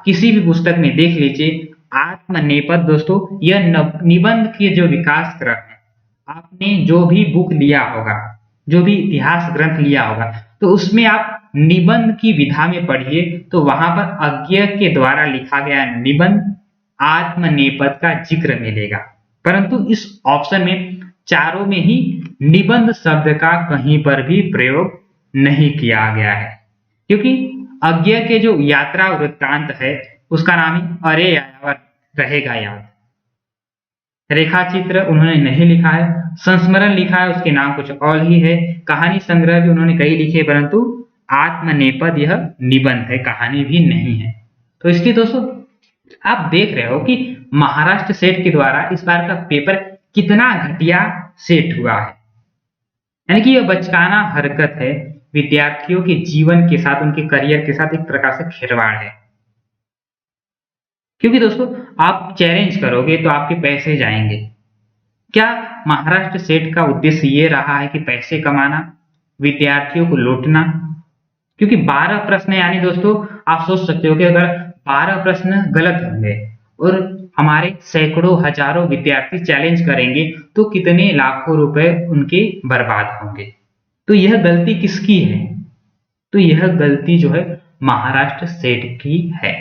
किसी भी पुस्तक में देख लीजिए, आत्मनेपद दोस्तों यह निबंध के जो विकास क्रम है, आपने जो भी बुक लिया होगा, जो भी इतिहास ग्रंथ लिया होगा, तो उसमें आप निबंध की विधा में पढ़िए तो वहां पर अज्ञ के द्वारा लिखा गया निबंध आत्मनेपद का जिक्र मिलेगा। परंतु इस ऑप्शन में चारों में ही निबंध शब्द का कहीं पर भी प्रयोग नहीं किया गया है, क्योंकि अज्ञ के जो यात्रा वृत्तांत है उसका नाम ही अरे यावर रहेगा याद। रेखाचित्र उन्होंने नहीं लिखा है, संस्मरण लिखा है उसके नाम कुछ और ही है, कहानी संग्रह भी उन्होंने कई लिखे, परंतु आत्मनेपद यह निबंध है, कहानी भी नहीं है। तो इसकी दोस्तों आप देख रहे हो कि महाराष्ट्र सेट के द्वारा इस बार का पेपर कितना घटिया सेट हुआ है। यानी कि यह बचकाना हरकत है, विद्यार्थियों के जीवन के साथ, उनके करियर के साथ एक प्रकार से खिलवाड़ है। क्योंकि दोस्तों आप चैलेंज करोगे तो आपके पैसे जाएंगे। क्या महाराष्ट्र सेट का उद्देश्य ये रहा है कि पैसे कमाना, विद्यार्थियों को लूटना? क्योंकि 12 प्रश्न, यानी दोस्तों आप सोच सकते हो कि अगर 12 प्रश्न गलत होंगे और हमारे सैकड़ों हजारों विद्यार्थी चैलेंज करेंगे तो कितने लाखों रुपए उनके बर्बाद होंगे। तो यह गलती किसकी है? तो यह गलती जो है महाराष्ट्र सेट की है।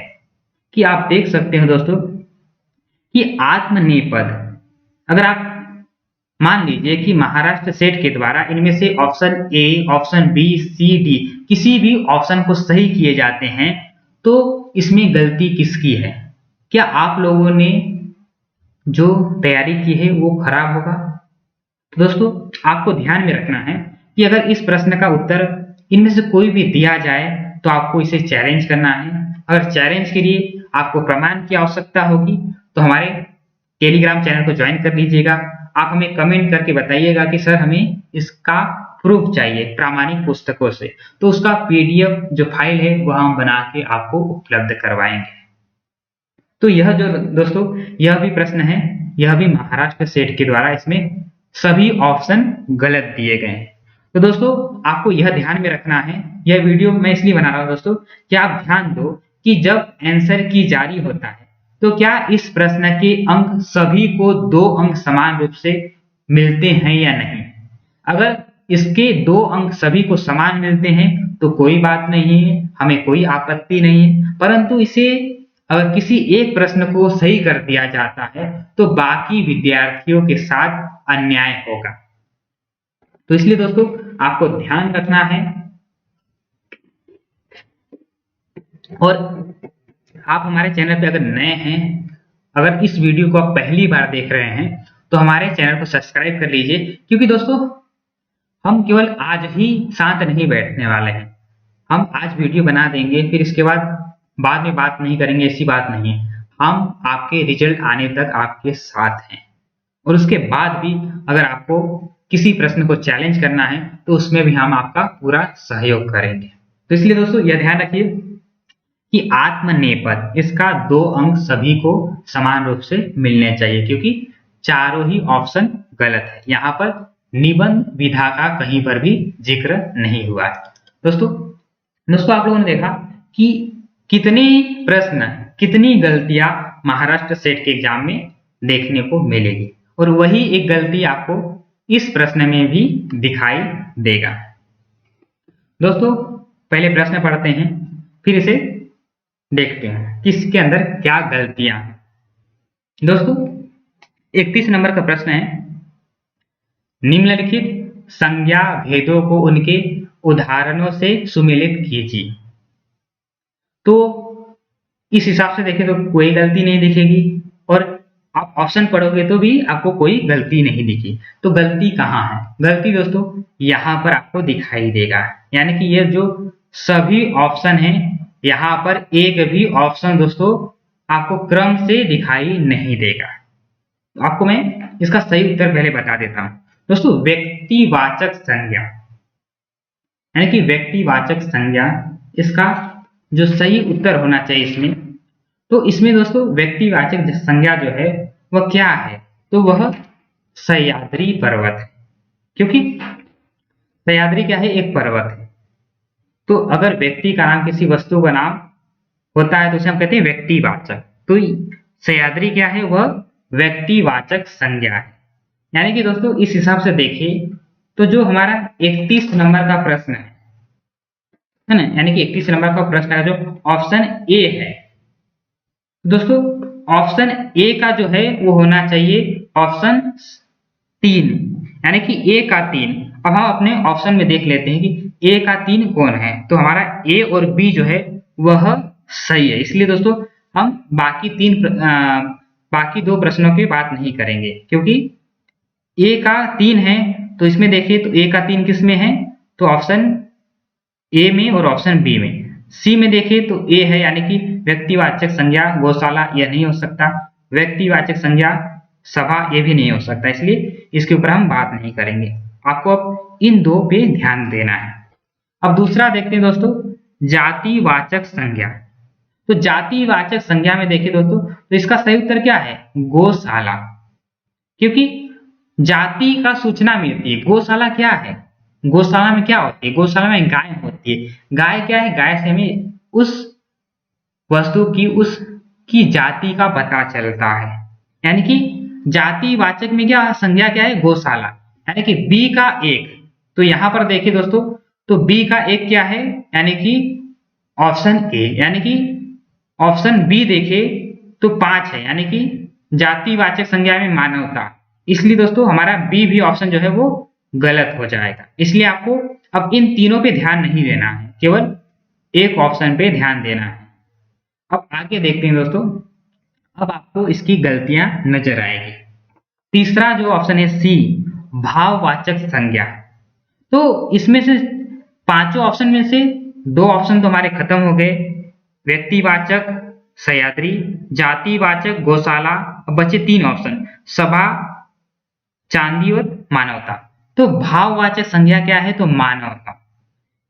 कि आप देख सकते हो दोस्तों कि आत्मनेपद, अगर आप मान लीजिए कि महाराष्ट्र सेट के द्वारा इनमें से option A, option B, C, D किसी भी ऑप्शन को सही किए जाते हैं तो इसमें गलती किसकी है? क्या आप लोगों ने जो तैयारी की है वो खराब होगा? तो दोस्तों आपको ध्यान में रखना है कि अगर इस प्रश्न का उत्तर इनमें से कोई भी दिया जाए तो आपको इसे चैलेंज करना है। अगर चैलेंज के लिए आपको प्रमाण की आवश्यकता होगी तो हमारे टेलीग्राम चैनल को ज्वाइन कर लीजिएगा। आप हमें कमेंट करके बताइएगा कि सर हमें इसका प्रूफ चाहिए प्रामाणिक पुस्तकों से, तो उसका पीडीएफ जो फाइल है वह हम बना के आपको उपलब्ध करवाएंगे। तो यह जो दोस्तों यह भी प्रश्न है, यह भी महाराष्ट्र सेट के द्वारा इसमें सभी ऑप्शन गलत दिए गए हैं। तो दोस्तों आपको यह ध्यान में रखना है, यह वीडियो मैं इसलिए बना रहा हूं दोस्तों कि आप ध्यान दो कि जब आंसर की जारी होता है तो क्या इस प्रश्न के अंक सभी को 2 अंक समान रूप से मिलते हैं या नहीं। अगर इसके 2 अंक सभी को समान मिलते हैं तो कोई बात नहीं है, हमें कोई आपत्ति नहीं है, परंतु इसे अगर किसी एक प्रश्न को सही कर दिया जाता है तो बाकी विद्यार्थियों के साथ अन्याय होगा। तो इसलिए दोस्तों आपको ध्यान रखना है। और आप हमारे चैनल पे अगर नए हैं, अगर इस वीडियो को आप पहली बार देख रहे हैं तो हमारे चैनल को सब्सक्राइब कर लीजिए। क्योंकि दोस्तों हम केवल आज ही शांत नहीं बैठने वाले हैं, हम आज वीडियो बना देंगे फिर इसके बाद में बात नहीं करेंगे, ऐसी बात नहीं है। हम आपके रिजल्ट आने तक आपके साथ हैं और उसके बाद भी अगर आपको किसी प्रश्न को चैलेंज करना है तो उसमें भी हम आपका पूरा सहयोग करेंगे। तो इसलिए दोस्तों यह ध्यान रखिए कि आत्मनेपद इसका 2 अंक सभी को समान रूप से मिलने चाहिए, क्योंकि चारों ही ऑप्शन गलत है। यहाँ पर निबंध विधा का कहीं पर भी जिक्र नहीं हुआ है। दोस्तों आप लोगों ने देखा कि कितने प्रश्न, कितनी गलतियां महाराष्ट्र सेट के एग्जाम में देखने को मिलेगी और वही एक गलती आपको इस प्रश्न में भी दिखाई देगा। दोस्तों पहले प्रश्न पढ़ते हैं फिर इसे देखते हैं कि इसके अंदर क्या गलतियां हैं। दोस्तों 31 नंबर का प्रश्न है, निम्नलिखित संज्ञा भेदों को उनके उदाहरणों से सुमेलित कीजिए। तो इस हिसाब से देखें तो कोई गलती नहीं दिखेगी और आप ऑप्शन पढ़ोगे तो भी आपको कोई गलती नहीं दिखी। तो गलती कहाँ है? गलती दोस्तों यहां पर आपको दिखाई देगा, यानी कि ये जो सभी ऑप्शन हैं यहां पर एक भी ऑप्शन दोस्तों आपको क्रम से दिखाई नहीं देगा। तो आपको मैं इसका सही उत्तर पहले बता देता हूं। दोस्तों व्यक्तिवाचक संज्ञा, यानी कि व्यक्तिवाचक संज्ञा इसका जो सही उत्तर होना चाहिए इसमें, तो इसमें दोस्तों व्यक्तिवाचक संज्ञा जो है वह क्या है? तो वह सह्याद्री पर्वत है। क्योंकि सह्याद्री क्या है? एक पर्वत है। तो अगर व्यक्ति का नाम किसी वस्तु का नाम होता है तो उसे हम कहते हैं व्यक्तिवाचक। तो सह्याद्री क्या है? वह व्यक्तिवाचक संज्ञा है। यानी कि दोस्तों इस हिसाब से देखिए तो जो हमारा 31 नंबर का प्रश्न है ना, यानी कि 31 नंबर का प्रश्न है जो ऑप्शन ए है, दोस्तों ऑप्शन ए का जो है वो होना चाहिए ऑप्शन 3, यानी कि ए का 3। अब हम अपने ऑप्शन में देख लेते हैं कि ए का 3 कौन है। तो हमारा ए और बी जो है वह सही है। इसलिए दोस्तों हम बाकी 2 प्रश्नों की बात नहीं करेंगे, क्योंकि ए का 3 है। तो इसमें देखिए तो ए का 3 किस में है? तो ऑप्शन ए में और ऑप्शन बी में। सी में देखें तो ए है, यानी कि व्यक्तिवाचक संज्ञा गौशाला, यह नहीं हो सकता। व्यक्तिवाचक संज्ञा सभा, ये भी नहीं हो सकता, इसलिए इसके ऊपर हम बात नहीं करेंगे। आपको अब इन दो पे ध्यान देना है। अब दूसरा देखते हैं दोस्तों, जातिवाचक संज्ञा। तो जातिवाचक संज्ञा में देखिए दोस्तों, तो इसका सही उत्तर क्या है? गौशाला, क्योंकि जाति का सूचना मिलती है। गौशाला क्या है? गौशाला में क्या होती है? गौशाला में गाय होती है। गाय क्या है? गाय से हमें उस वस्तु की, उसकी जाति का पता चलता है। यानी कि जातिवाचक में क्या संज्ञा क्या है? गौशाला। यानी कि बी का एक, तो यहां पर देखिए दोस्तों, तो बी का एक क्या है? यानी कि ऑप्शन ए, यानी कि ऑप्शन बी देखे तो 5 है, यानी कि जातिवाचक संज्ञा में मानवता। इसलिए दोस्तों हमारा बी भी ऑप्शन जो है वो गलत हो जाएगा। इसलिए आपको अब इन तीनों पे ध्यान नहीं देना है, केवल एक ऑप्शन पे ध्यान देना है। अब आगे देखते हैं दोस्तों, अब आपको इसकी गलतियां नजर आएगी। तीसरा जो ऑप्शन है सी, भाववाचक संज्ञा। तो इसमें से पांचों ऑप्शन में से दो ऑप्शन तो हमारे खत्म हो गए, व्यक्तिवाचक सह्याद्री, जातिवाचक गौशाला। अब बचे 3 ऑप्शन, सभा, चांदी और मानवता। तो भाववाचक संज्ञा क्या है? तो मानवता,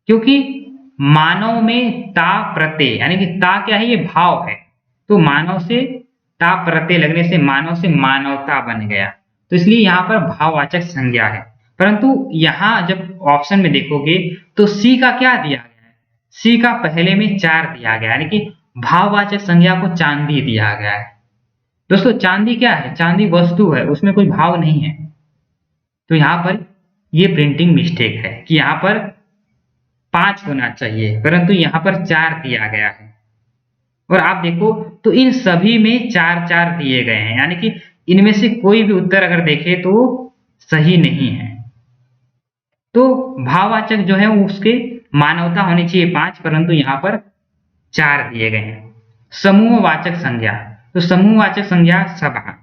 क्योंकि मानव में ता प्रत्यय, यानी कि ता क्या है? ये भाव है, तो मानव से ता प्रत्यय लगने से मानव से मानवता बन गया, तो इसलिए यहाँ पर भाववाचक संज्ञा है। परंतु यहाँ जब ऑप्शन में देखोगे तो सी का क्या दिया गया है? सी का पहले में 4 दिया गया, यानी कि भाववाचक संज्ञा को चांदी दिया गया है। दोस्तों चांदी क्या है? चांदी वस्तु है, उसमें कोई भाव नहीं है। तो यहाँ पर ये प्रिंटिंग मिस्टेक है कि यहाँ पर 5 होना चाहिए, परंतु यहाँ पर 4 दिया गया है। और आप देखो तो इन सभी में 4-4 दिए गए हैं, यानी कि इनमें से कोई भी उत्तर अगर देखें तो सही नहीं है। तो भाववाचक जो है उसके मानवता होनी चाहिए 5, परंतु यहाँ पर 4 दिए गए हैं। समूहवाचक संज्ञा, तो समूहवाचक संज्ञा सभा,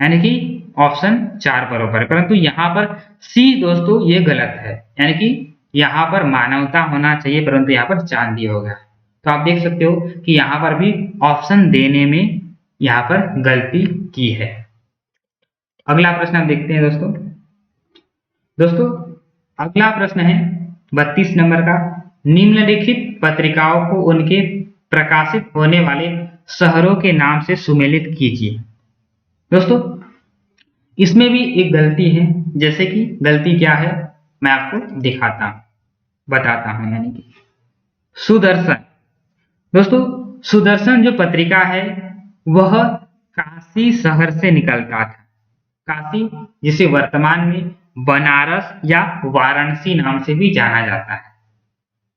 यानी कि ऑप्शन 4 बरोबर है, परंतु यहाँ पर सी दोस्तों ये गलत है, यानी कि यहाँ पर मानवता होना चाहिए, परंतु यहाँ पर चांदी हो गया। तो आप देख सकते हो कि यहाँ पर भी ऑप्शन देने में यहाँ पर गलती की है। अगला प्रश्न आप देखते हैं दोस्तों। दोस्तों अगला प्रश्न है 32 नंबर का, निम्नलिखित पत्रिकाओं को उनके प्रकाशित होने वाले शहरों के नाम से सुमेलित कीजिए। दोस्तों इसमें भी एक गलती है, जैसे कि गलती क्या है मैं आपको बताता हूं। यानी कि सुदर्शन, दोस्तों सुदर्शन जो पत्रिका है वह काशी शहर से निकलता था। काशी जिसे वर्तमान में बनारस या वाराणसी नाम से भी जाना जाता है।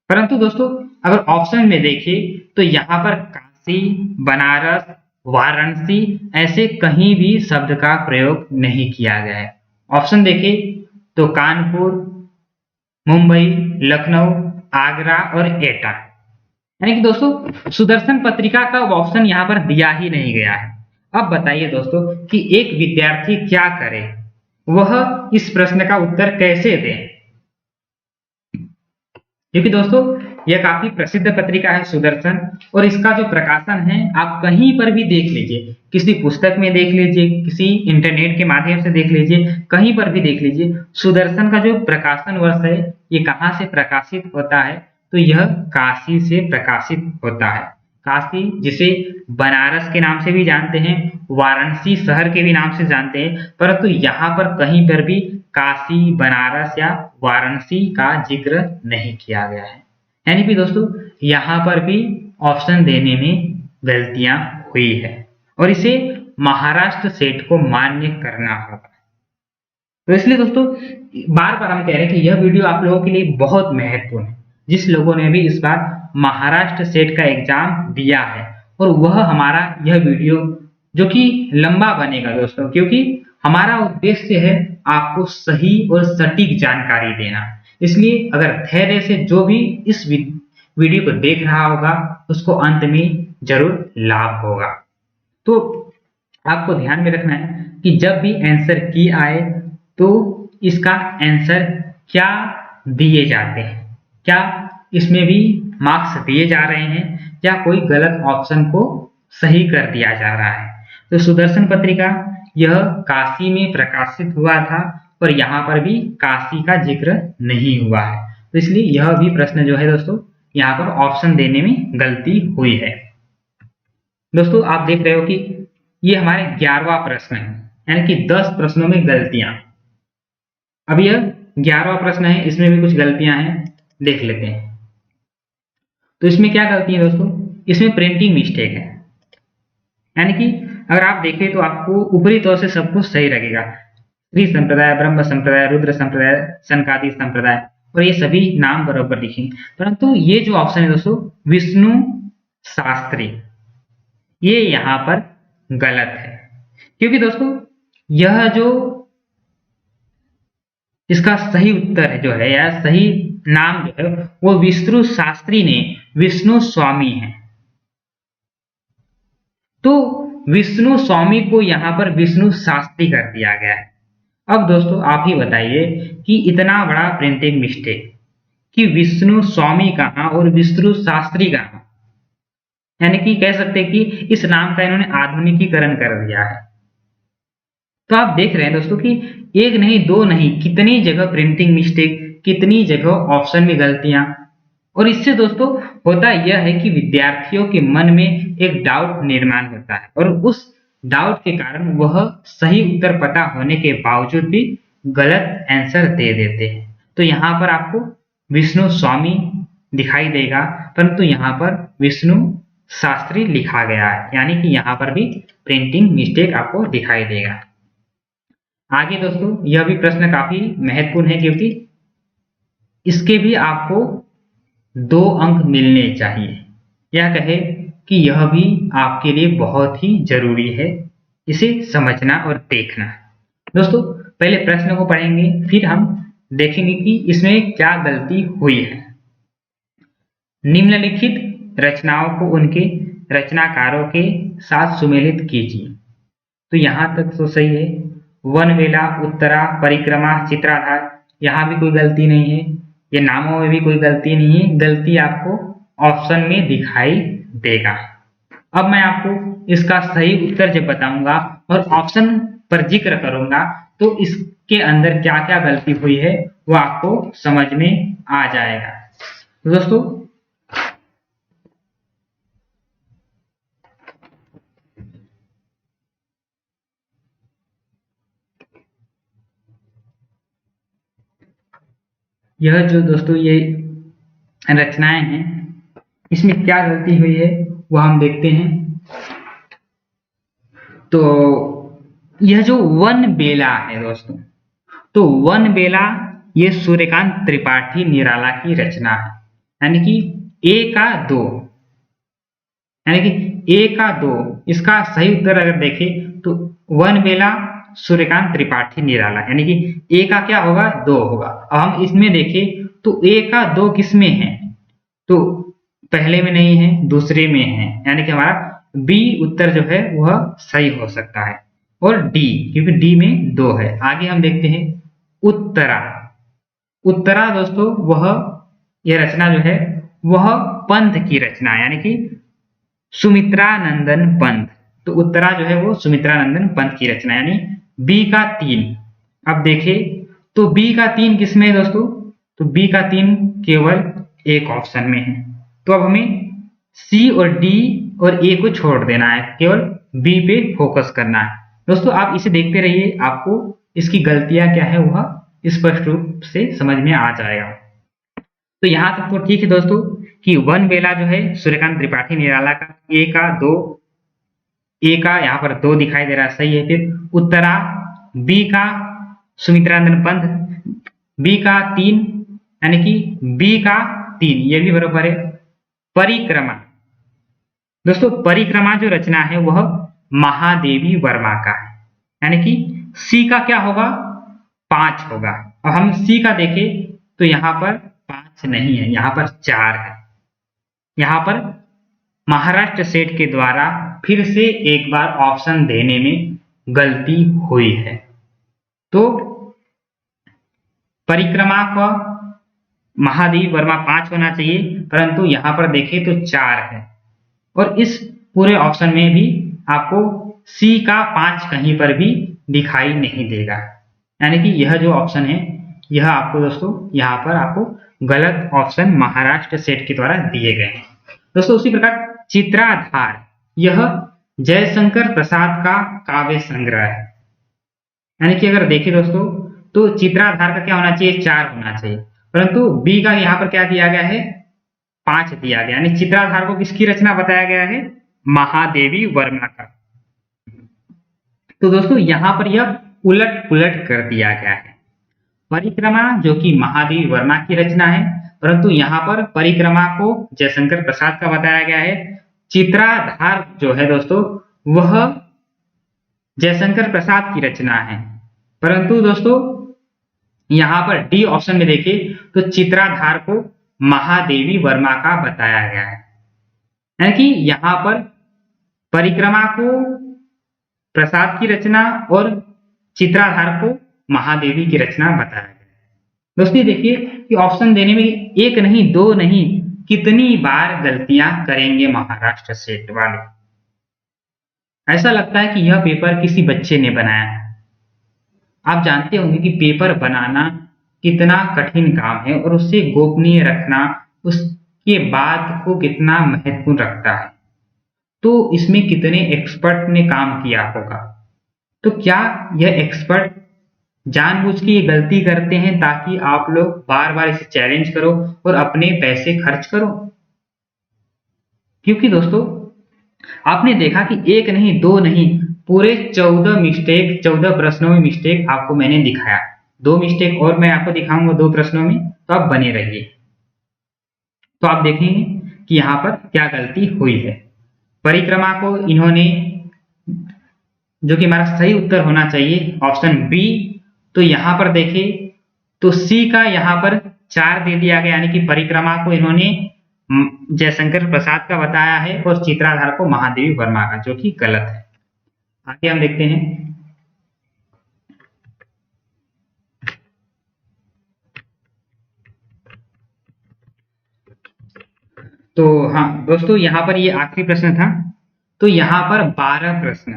परंतु दोस्तों अगर ऑप्शन में देखें तो यहाँ पर काशी, बनारस, वाराणसी ऐसे कहीं भी शब्द का प्रयोग नहीं किया गया है। ऑप्शन देखें तो कानपुर, मुंबई, लखनऊ, आगरा और एटा, यानी कि दोस्तों सुदर्शन पत्रिका का ऑप्शन यहाँ पर दिया ही नहीं गया है। अब बताइए दोस्तों कि एक विद्यार्थी क्या करे, वह इस प्रश्न का उत्तर कैसे दे? क्योंकि दोस्तों यह काफी प्रसिद्ध पत्रिका है सुदर्शन, और इसका जो प्रकाशन है आप कहीं पर भी देख लीजिए, किसी पुस्तक में देख लीजिए, किसी इंटरनेट के माध्यम से देख लीजिए, कहीं पर भी देख लीजिए, सुदर्शन का जो प्रकाशन वर्ष है ये कहाँ से प्रकाशित होता है? तो यह काशी से प्रकाशित होता है। काशी जिसे बनारस के नाम से भी जानते हैं, वाराणसी शहर के भी नाम से जानते हैं, परंतु यहाँ पर कहीं पर भी काशी, बनारस या वाराणसी का जिक्र नहीं किया गया है। यानी कि दोस्तों यहाँ पर भी ऑप्शन देने में गलतियां हुई है और इसे महाराष्ट्र सेट को मान्य करना होगा। तो इसलिए दोस्तों बार बार हम कह रहे हैं कि यह वीडियो आप लोगों के लिए बहुत महत्वपूर्ण है, जिस लोगों ने भी इस बार महाराष्ट्र सेट का एग्जाम दिया है, और वह हमारा यह वीडियो जो कि लंबा बनेगा दोस्तों, क्योंकि हमारा उद्देश्य है आपको सही और सटीक जानकारी देना। इसलिए अगर धैर्य से जो भी इस वीडियो को देख रहा होगा उसको अंत में जरूर लाभ होगा। तो आपको ध्यान में रखना है कि जब भी आंसर की आए तो इसका आंसर क्या दिए जाते हैं, क्या इसमें भी मार्क्स दिए जा रहे हैं या कोई गलत ऑप्शन को सही कर दिया जा रहा है। तो सुदर्शन पत्रिका यह काशी में प्रकाशित हुआ था और यहाँ पर भी काशी का जिक्र नहीं हुआ है, तो इसलिए यह भी प्रश्न जो है दोस्तों यहाँ पर ऑप्शन देने में गलती हुई है। दोस्तों आप देख रहे हो कि ये हमारे 11वां प्रश्न है, यानी कि 10 प्रश्नों में गलतियां। अब यह 11वां प्रश्न है, इसमें भी कुछ गलतियां हैं, देख लेते हैं। तो इसमें क्या गलती है दोस्तों, इसमें प्रिंटिंग मिस्टेक है, यानी कि अगर आप देखें तो आपको ऊपरी तौर से सब कुछ सही लगेगा, श्री संप्रदाय, ब्रह्म संप्रदाय, रुद्र संप्रदाय, सनकादि संप्रदाय, और ये सभी नाम बराबर लिखे, परंतु ये जो ऑप्शन है दोस्तों विष्णु शास्त्री, ये यहाँ पर गलत है। क्योंकि दोस्तों यह जो इसका सही उत्तर है जो है या सही नाम जो है वो विष्णु शास्त्री ने विष्णु स्वामी है, तो विष्णु स्वामी को यहाँ पर विष्णु शास्त्री कर दिया गया है। अब दोस्तों आप ही बताइए कि इतना बड़ा प्रिंटिंग मिस्टेक कि विष्णु स्वामी कहाँ और विष्णु शास्त्री कहाँ, यानी कि कह सकते हैं कि इस नाम का इन्होंने आधुनिकीकरण कर दिया है। तो आप देख रहे हैं दोस्तों कि एक नहीं दो नहीं कितनी जगह प्रिंटिंग मिस्टेक, कितनी जगह ऑप्शन में गलतियां, और इससे दोस्तों होता यह है कि विद्यार्थियों के मन में एक डाउट निर्माण होता है और उस डाउट के कारण वह सही उत्तर पता होने के बावजूद भी गलत आंसर दे देते हैं। तो यहाँ पर आपको विष्णु स्वामी दिखाई देगा, परंतु यहाँ पर विष्णु शास्त्री लिखा गया है, यानी कि यहाँ पर भी प्रिंटिंग मिस्टेक आपको दिखाई देगा। आगे दोस्तों यह भी प्रश्न काफी महत्वपूर्ण है, क्योंकि इसके भी आपको 2 अंक मिलने चाहिए। यह कहे कि यह भी आपके लिए बहुत ही जरूरी है, इसे समझना और देखना। दोस्तों पहले प्रश्न को पढ़ेंगे, फिर हम देखेंगे कि इसमें क्या गलती हुई है। निम्नलिखित रचनाओं को उनके रचनाकारों के साथ सुमेलित कीजिए। तो यहां तक तो सही है। वनवेला, उत्तरा, परिक्रमा, चित्राधार, यहाँ भी कोई गलती नहीं है, ये नामों में भी कोई गलती नहीं है, गलती आपको ऑप्शन में दिखाई देगा। अब मैं आपको इसका सही उत्तर जब बताऊंगा और ऑप्शन पर जिक्र करूंगा तो इसके अंदर क्या क्या गलती हुई है वो आपको समझ में आ जाएगा। तो दोस्तों यह जो दोस्तों ये रचनाएं हैं, इसमें क्या गलती हुई है वो हम देखते हैं। तो यह जो वन बेला है दोस्तों, तो वन बेला ये सूर्यकांत त्रिपाठी निराला की रचना है, यानी कि ए का 2, यानी कि ए का 2, इसका सही उत्तर अगर देखें तो वन बेला सूर्यकांत त्रिपाठी निराला, यानी कि ए का क्या होगा 2 होगा। अब हम इसमें देखें तो ए का 2 किसमें है, तो पहले में नहीं है, दूसरे में है, यानी कि हमारा बी उत्तर जो है वह सही हो सकता है, और डी, क्योंकि डी में 2 है। आगे हम देखते हैं उत्तरा। उत्तरा दोस्तों वह यह रचना जो है वह पंथ की रचना है, यानी कि सुमित्रानंदन पंथ। तो उत्तरा जो है वो सुमित्रानंदन पंथ की रचना, यानी बी का 3। अब देखें तो बी का 3 किसमें है दोस्तों, तो बी का 3 केवल एक ऑप्शन में है। तो अब हमें सी और डी और ए को छोड़ देना है, केवल बी पे फोकस करना है। दोस्तों आप इसे देखते रहिए, आपको इसकी गलतियां क्या है वह स्पष्ट रूप से समझ में आ जाएगा। तो यहां तक तो ठीक है दोस्तों कि वन बेला जो है सूर्यकांत त्रिपाठी निराला का ए का 2, ए का यहाँ पर 2 दिखाई दे रहा है, सही है। फिर उत्तरा बी का सुमित्रानंदन पंथ, बी का 3, यानी कि बी का 3 ये भी बराबर है। परिक्रमा दोस्तों, परिक्रमा जो रचना है वह महादेवी वर्मा का है, यानी कि सी का क्या होगा 5 होगा। अब हम सी का देखें तो यहाँ पर 5 नहीं है, यहाँ पर 4 है। यहाँ पर महाराष्ट्र सेट के द्वारा फिर से एक बार ऑप्शन देने में गलती हुई है। तो परिक्रमा का महादेवी वर्मा 5 होना चाहिए, परंतु यहाँ पर देखें तो 4 है। और इस पूरे ऑप्शन में भी आपको सी का 5 कहीं पर भी दिखाई नहीं देगा, यानी कि यह जो ऑप्शन है यह आपको दोस्तों यहाँ पर आपको गलत ऑप्शन महाराष्ट्र सेट के द्वारा दिए गए हैं। दोस्तों उसी प्रकार चित्राधार, यह जयशंकर प्रसाद का काव्य संग्रह है, यानी कि अगर देखें दोस्तों तो चित्राधार का क्या होना चाहिए, 4 होना चाहिए, परंतु बी का यहाँ पर क्या दिया गया है, 5 दिया गया, यानी चित्राधार को किसकी रचना बताया गया है, महादेवी वर्मा का। तो दोस्तों यहाँ पर यह उलट पुलट कर दिया गया है। परिक्रमा जो कि महादेवी वर्मा की रचना है, परंतु यहाँ पर परिक्रमा को जयशंकर प्रसाद का बताया गया है। चित्राधार जो है दोस्तों वह जयशंकर प्रसाद की रचना है, परंतु दोस्तों यहाँ पर डी ऑप्शन में देखें तो चित्राधार को महादेवी वर्मा का बताया गया है, यानी कि यहाँ पर परिक्रमा को प्रसाद की रचना और चित्राधार को महादेवी की रचना बताया गया है। दोस्तों देखिए कि ऑप्शन देने में एक नहीं दो नहीं कितनी बार गलतियां करेंगे महाराष्ट्र सेट वाले। ऐसा लगता है कि यह पेपर किसी बच्चे ने बनाया है। आप जानते होंगे कि पेपर बनाना कितना कठिन काम है और उसे गोपनीय रखना उसके बाद को कितना महत्वपूर्ण रखता है, तो इसमें कितने एक्सपर्ट ने काम किया होगा। तो क्या यह एक्सपर्ट जानबूझ के ये गलती करते हैं ताकि आप लोग बार बार इसे चैलेंज करो और अपने पैसे खर्च करो? क्योंकि दोस्तों आपने देखा कि एक नहीं दो नहीं पूरे 14 प्रश्नों में मिस्टेक आपको मैंने दिखाया। 2 मिस्टेक और मैं आपको दिखाऊंगा 2 प्रश्नों में, तो आप बने रहिए। तो आप देखेंगे कि यहाँ पर क्या गलती हुई है। परिक्रमा को इन्होंने, जो कि हमारा सही उत्तर होना चाहिए ऑप्शन बी, तो यहाँ पर देखें तो सी का यहाँ पर 4 दे दिया गया, यानी कि परिक्रमा को इन्होंने जयशंकर प्रसाद का बताया है और चित्राधार को महादेवी वर्मा का, जो कि गलत है। आगे हम देखते हैं। तो हाँ दोस्तों यहाँ पर ये आखिरी प्रश्न था, तो यहाँ पर 12 प्रश्न,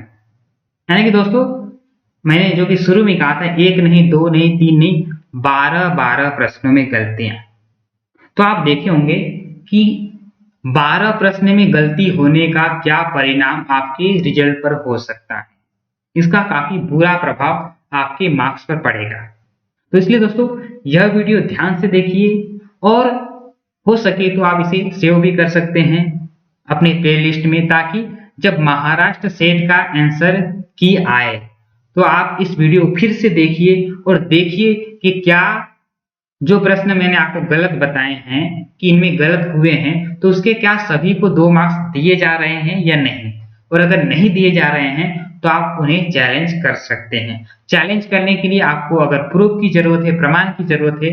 यानी कि दोस्तों मैंने जो कि शुरू में कहा था 1 नहीं 2 नहीं 3 नहीं 12 प्रश्नों में गलतियां। तो आप देखे होंगे कि 12 प्रश्न में गलती होने का क्या परिणाम आपके रिजल्ट पर हो सकता है। इसका काफी बुरा प्रभाव आपके मार्क्स पर पड़ेगा। तो इसलिए दोस्तों यह वीडियो ध्यान से देखिए और हो सके तो आप इसे सेव भी कर सकते हैं अपने प्लेलिस्ट में, ताकि जब महाराष्ट्र सेट का आंसर की आए तो आप इस वीडियो को फिर से देखिए और देखिए कि क्या जो प्रश्न मैंने आपको गलत बताए हैं कि इनमें गलत हुए हैं, तो उसके क्या सभी को 2 मार्क्स दिए जा रहे हैं या नहीं, और अगर नहीं दिए जा रहे हैं तो आप उन्हें चैलेंज कर सकते हैं। चैलेंज करने के लिए आपको अगर प्रूफ की जरूरत है, प्रमाण की जरूरत है,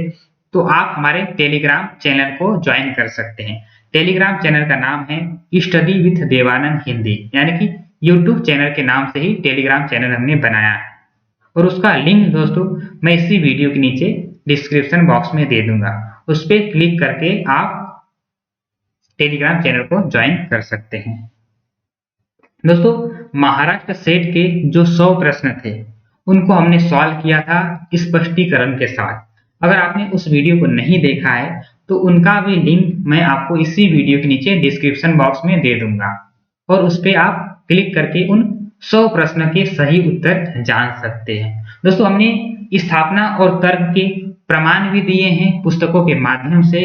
तो आप हमारे टेलीग्राम चैनल को ज्वाइन कर सकते हैं। टेलीग्राम चैनल का नाम है स्टडी विथ देवानंद हिंदी, यानी कि यूट्यूब चैनल के नाम से ही टेलीग्राम चैनल हमने बनाया है, और उसका लिंक दोस्तों मैं इसी वीडियो के नीचे डिस्क्रिप्शन बॉक्स में दे दूंगा। उस पर क्लिक करके आप टेलीग्राम चैनल को ज्वाइन कर सकते हैं। दोस्तों महाराष्ट्र सेट के जो 100 प्रश्न थे उनको हमने सॉल्व किया था स्पष्टीकरण के साथ। अगर आपने उस वीडियो को नहीं देखा है तो उनका भी लिंक मैं आपको इसी वीडियो के नीचे डिस्क्रिप्शन बॉक्स में दे दूंगा, और उस पर आप क्लिक करके उन 100 प्रश्न के सही उत्तर जान सकते हैं। दोस्तों हमने स्थापना और तर्क के प्रमाण भी दिए हैं पुस्तकों के माध्यम से,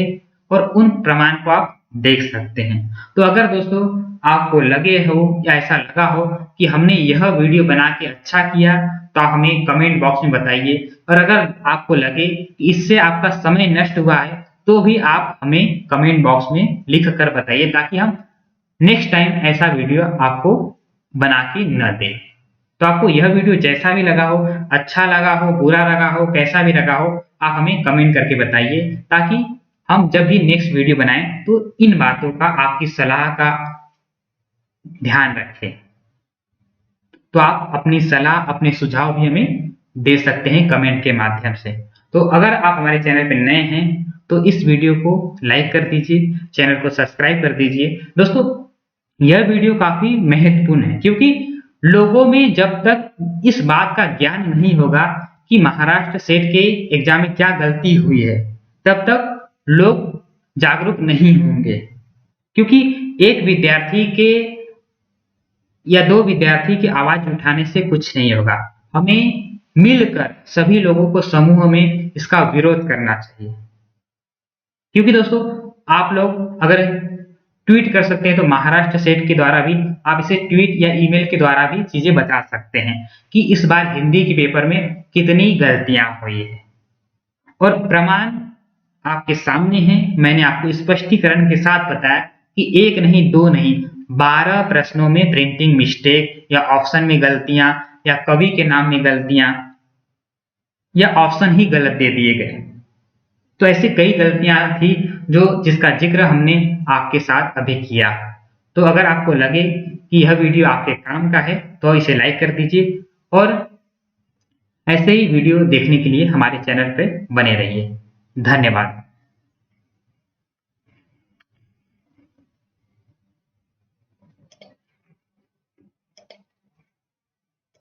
और उन प्रमाण को आप देख सकते हैं। तो अगर दोस्तों आपको लगे हो या ऐसा लगा हो कि हमने यह वीडियो बना के अच्छा किया, तो आप हमें कमेंट बॉक्स में बताइए, और अगर आपको लगे कि इससे आपका समय नष्ट हुआ है तो भी आप हमें कमेंट बॉक्स में लिख कर बताइए, ताकि हम नेक्स्ट टाइम ऐसा वीडियो आपको बना के न दें। तो आपको यह वीडियो जैसा भी लगा हो, अच्छा लगा हो, बुरा लगा हो, कैसा भी लगा हो, आप हमें कमेंट करके बताइए, ताकि हम जब भी नेक्स्ट वीडियो बनाएं तो इन बातों का, आपकी सलाह का ध्यान रखें। तो आप अपनी सलाह, अपने सुझाव भी हमें दे सकते हैं कमेंट के माध्यम से। तो अगर आप हमारे चैनल पर नए हैं तो इस वीडियो को लाइक कर दीजिए, चैनल को सब्सक्राइब कर दीजिए। दोस्तों, यह वीडियो काफी महत्वपूर्ण है, क्योंकि लोगों में जब तक इस बात का ज्ञान नहीं होगा कि महाराष्ट्र सेट के एग्जाम में क्या गलती हुई है, तब तक लोग जागरूक नहीं होंगे। क्योंकि एक विद्यार्थी के या दो विद्यार्थी की आवाज उठाने से कुछ नहीं होगा। हमें मिलकर सभी लोगों को समूह में इसका विरोध करना चाहिए। क्योंकि दोस्तों, आप लोग अगर ट्वीट कर सकते हैं तो महाराष्ट्र सेट के द्वारा भी आप इसे ट्वीट या ईमेल के द्वारा भी चीजें बता सकते हैं कि इस बार हिंदी के पेपर में कितनी गलतियां हुई है। और प्रमाण आपके सामने है। मैंने आपको स्पष्टीकरण के साथ बताया कि एक नहीं, दो नहीं, 12 प्रश्नों में प्रिंटिंग मिस्टेक या ऑप्शन में गलतियां या कवि के नाम में गलतियां या ऑप्शन ही गलत दे दिए गए। तो ऐसी कई गलतियां थी जिसका जिक्र हमने आपके साथ अभी किया। तो अगर आपको लगे कि यह वीडियो आपके काम का है तो इसे लाइक कर दीजिए और ऐसे ही वीडियो देखने के लिए हमारे चैनल पर बने रहिए। धन्यवाद।